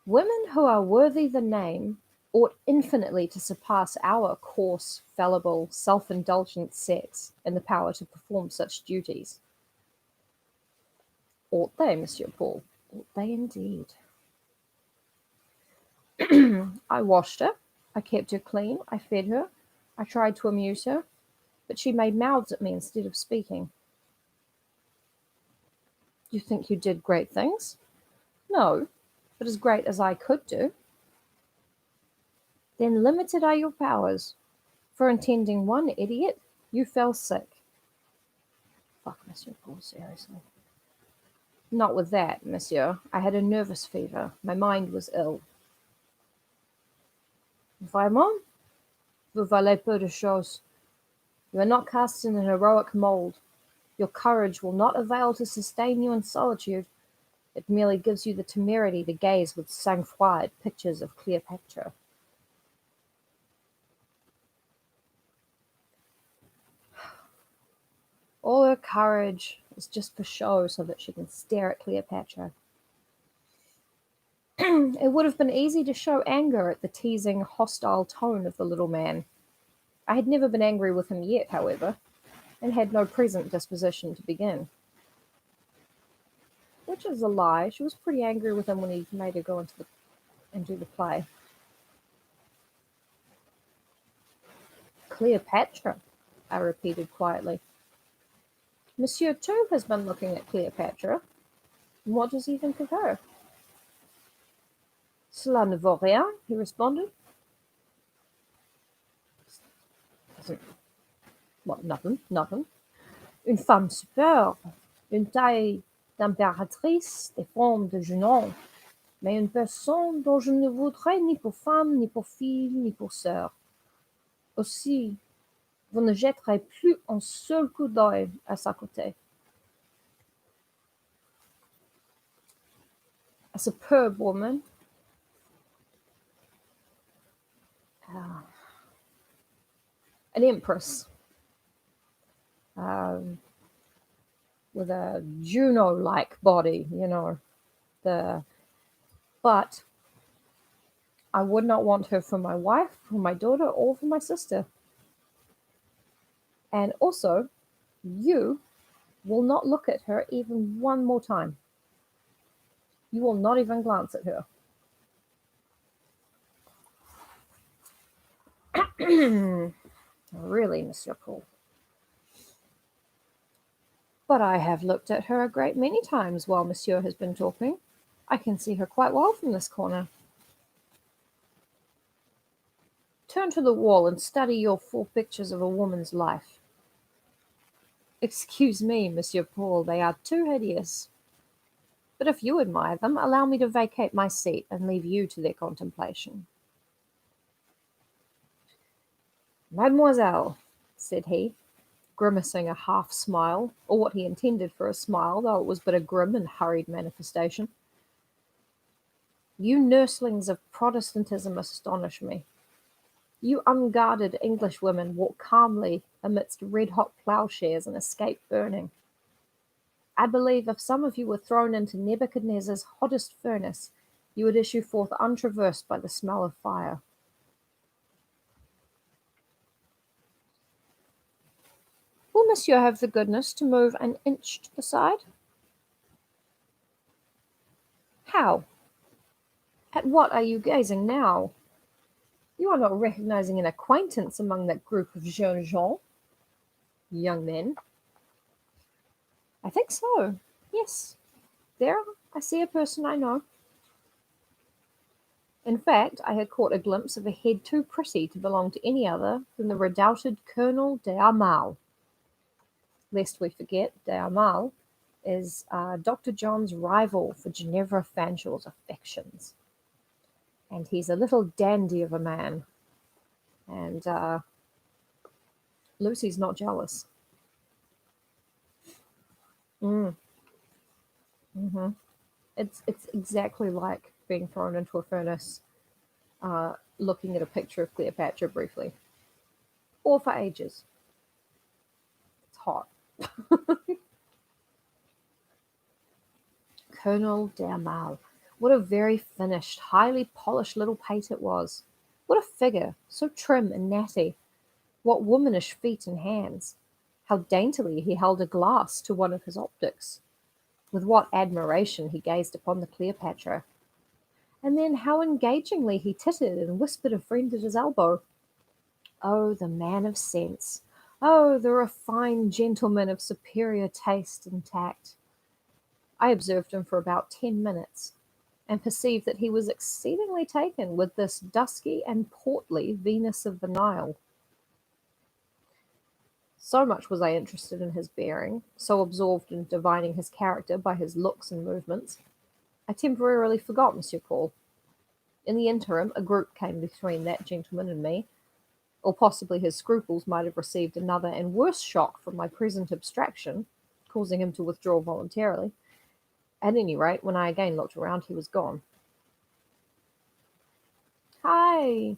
[SPEAKER 1] Women who are worthy the name ought infinitely to surpass our coarse, fallible, self-indulgent sex in the power to perform such duties. Ought they, Monsieur Paul? Ought they indeed? I washed her, I kept her clean, I fed her, I tried to amuse her, but she made mouths at me instead of speaking. You think you did great things? No, but as great as I could do. Then limited are your powers. For intending one idiot, you fell sick. Fuck, Monsieur Paul, seriously. Not with that, Monsieur. I had a nervous fever. My mind was ill. Vraiment? Vous valez peu de choses. You are not cast in an heroic mould. Your courage will not avail to sustain you in solitude. It merely gives you the temerity to gaze with sang-froid at pictures of Cleopatra. All her courage is just for show so that she can stare at Cleopatra. It would have been easy to show anger at the teasing, hostile tone of the little man. I had never been angry with him yet, however, and had no present disposition to begin. which is a lie. She was pretty angry with him when he made her go into the play. Cleopatra, I repeated quietly. Monsieur too has been looking at Cleopatra. What does he think of her? Cela ne vaut rien, he responded. What, nothing, nothing. Une femme superbe, une taille d'impératrice, des formes de Junon, mais une personne dont je ne voudrais ni pour femme, ni pour fille, ni pour sœur. Aussi, vous ne jetterez plus un seul coup d'œil à sa côté. A superb woman. An empress. With a Juno-like body, but I would not want her for my wife, for my daughter, or for my sister. And also, you will not look at her even one more time. You will not even glance at her. Really, Monsieur Paul. But I have looked at her a great many times while Monsieur has been talking. I can see her quite well from this corner. Turn to the wall and study your 4 pictures of a woman's life. Excuse me, Monsieur Paul, they are too hideous. But if you admire them, allow me to vacate my seat and leave you to their contemplation. Mademoiselle, said he, grimacing a half smile, or what he intended for a smile, though it was but a grim and hurried manifestation. You nurslings of Protestantism astonish me. You unguarded Englishwomen walk calmly amidst red-hot ploughshares and escape burning. I believe if some of you were thrown into Nebuchadnezzar's hottest furnace, you would issue forth untraversed by the smell of fire. Will Monsieur have the goodness to move an inch to the side? How? At what are you gazing now? You are not recognizing an acquaintance among that group of jeunes gens, young men. I think so. Yes. There, I see a person I know. In fact, I had caught a glimpse of a head too pretty to belong to any other than the redoubted Colonel d'Aumale. Lest we forget, d'Aumale is Dr. John's rival for Ginevra Fanshaw's affections. And he's a little dandy of a man. And Lucy's not jealous. It's exactly like being thrown into a furnace, looking at a picture of Cleopatra briefly. Or for ages. It's hot. Colonel d'Aumale. What a very finished, highly polished little pate it was. What a figure, so trim and natty. What womanish feet and hands. How daintily he held a glass to one of his optics. With what admiration he gazed upon the Cleopatra. And then how engagingly he tittered and whispered a friend at his elbow. Oh, the man of sense. Oh, the refined gentleman of superior taste and tact. I observed him for about 10 minutes, and perceived that he was exceedingly taken with this dusky and portly Venus of the Nile. So much was I interested in his bearing, so absorbed in divining his character by his looks and movements, I temporarily forgot Monsieur Paul. In the interim, a group came between that gentleman and me, or possibly his scruples might have received another and worse shock from my present abstraction, causing him to withdraw voluntarily. At any rate, when I again looked around, he was gone. Hi.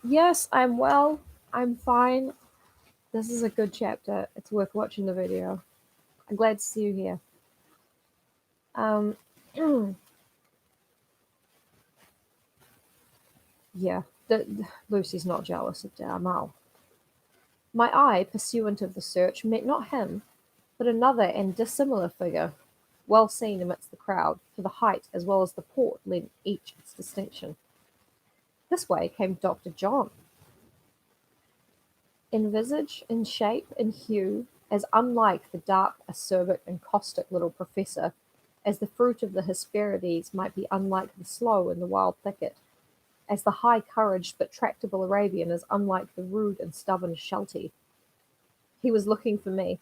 [SPEAKER 1] Yes, I'm well. I'm fine. This is a good chapter. It's worth watching the video. I'm glad to see you here. Yeah, Lucy's not jealous of d'Aumale. My eye, pursuant of the search, met not him, but another and dissimilar figure. well seen amidst the crowd, for the height as well as the port lent each its distinction. This way came Dr. John, in visage, in shape, in hue, as unlike the dark, acerbic, and caustic little professor as the fruit of the Hesperides might be unlike the sloe in the wild thicket, as the high-couraged but tractable Arabian is unlike the rude and stubborn Sheltie. He was looking for me,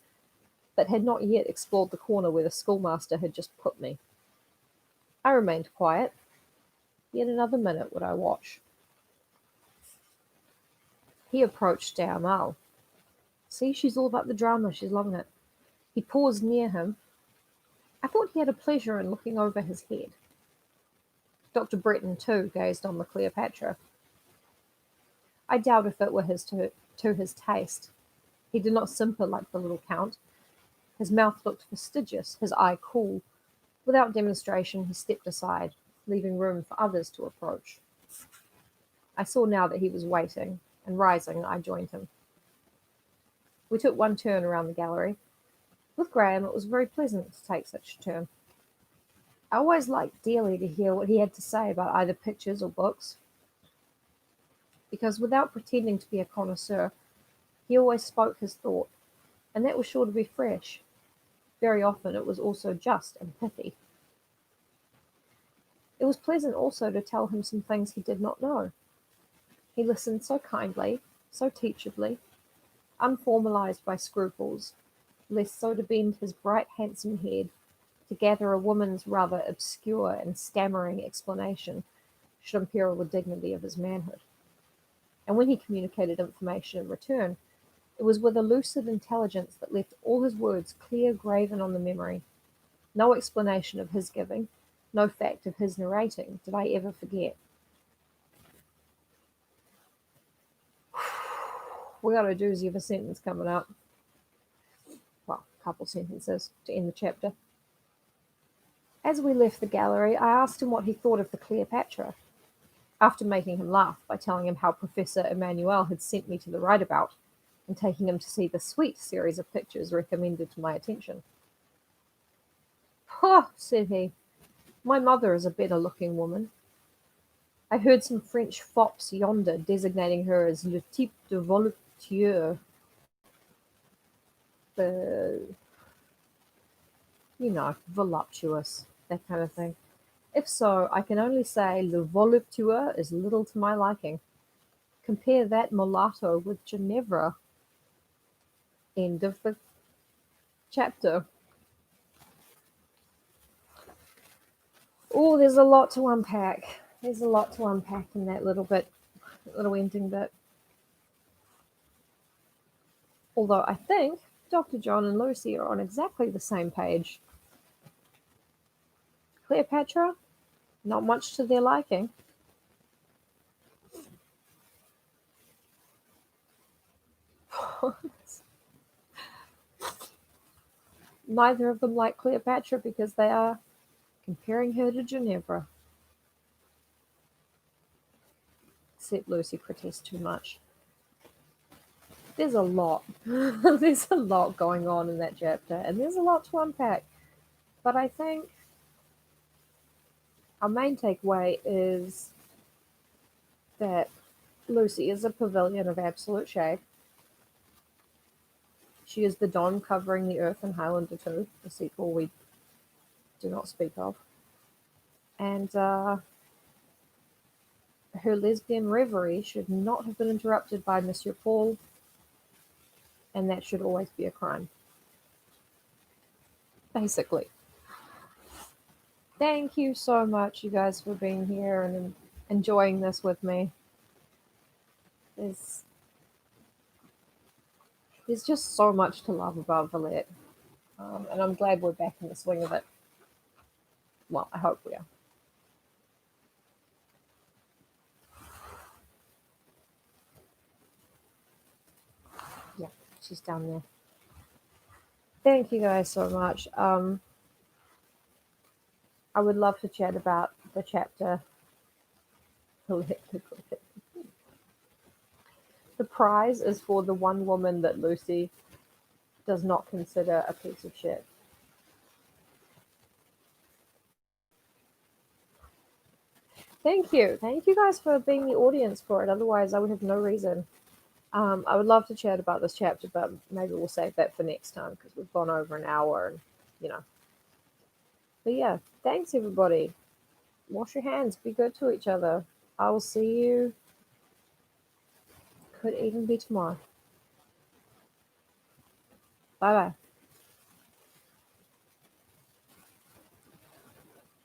[SPEAKER 1] but had not yet explored the corner where the schoolmaster had just put me. I remained quiet. Yet another minute would I watch. He approached Diamal. See, she's all about the drama. She's loving it. He paused near him. I thought he had a pleasure in looking over his head. Dr. Bretton, too, gazed on the Cleopatra. I doubt if it were to his taste. He did not simper like the little count. His mouth looked fastidious, his eye cool. Without demonstration, he stepped aside, leaving room for others to approach. I saw now that he was waiting, and rising, I joined him. We took one turn around the gallery. With Graham, it was very pleasant to take such a turn. I always liked dearly to hear what he had to say about either pictures or books, because without pretending to be a connoisseur, he always spoke his thought, and that was sure to be fresh. Very often it was also just and pithy. It was pleasant also to tell him some things he did not know. He listened so kindly, so teachably, unformalized by scruples, less so to bend his bright, handsome head to gather a woman's rather obscure and stammering explanation should imperil the dignity of his manhood. And when he communicated information in return, it was with a lucid intelligence that left all his words clear graven on the memory. No explanation of his giving, no fact of his narrating did I ever forget. We got a doozy of a sentence coming up. Well, a couple sentences to end the chapter. As we left the gallery, I asked him what he thought of the Cleopatra, after making him laugh by telling him how Professor Emmanuel had sent me to the Rideabout and taking him to see the sweet series of pictures recommended to my attention. "Pah," said he, "my mother is a better-looking woman. I heard some French fops yonder designating her as le type de voluptueux. Voluptuous, that kind of thing. If so, I can only say le voluptueux is little to my liking. Compare that mulatto with Ginevra." End of the chapter. Oh, there's a lot to unpack. There's a lot to unpack in that little ending bit. Although I think Dr. John and Lucy are on exactly the same page. Cleopatra, not much to their liking. Neither of them like Cleopatra because they are comparing her to Ginevra. Except Lucy protests too much. There's a lot. There's a lot going on in that chapter, and there's a lot to unpack. But I think our main takeaway is that Lucy is a pavilion of absolute shade. She is the dawn covering the earth in Highlander 2, the sequel we do not speak of. And her lesbian reverie should not have been interrupted by Monsieur Paul, and that should always be a crime. Basically. Thank you so much, you guys, for being here and enjoying this with me. There's just so much to love about Villette, and I'm glad we're back in the swing of it. Well, I hope we are. Yeah, she's down there. Thank you guys so much. I would love to chat about the chapter. The prize is for the one woman that Lucy does not consider a piece of shit. Thank you. Thank you guys for being the audience for it. Otherwise, I would have no reason. I would love to chat about this chapter, but maybe we'll save that for next time because we've gone over an hour and, you know. But yeah, thanks everybody. Wash your hands. Be good to each other. I will see you. Could even be tomorrow. Bye bye.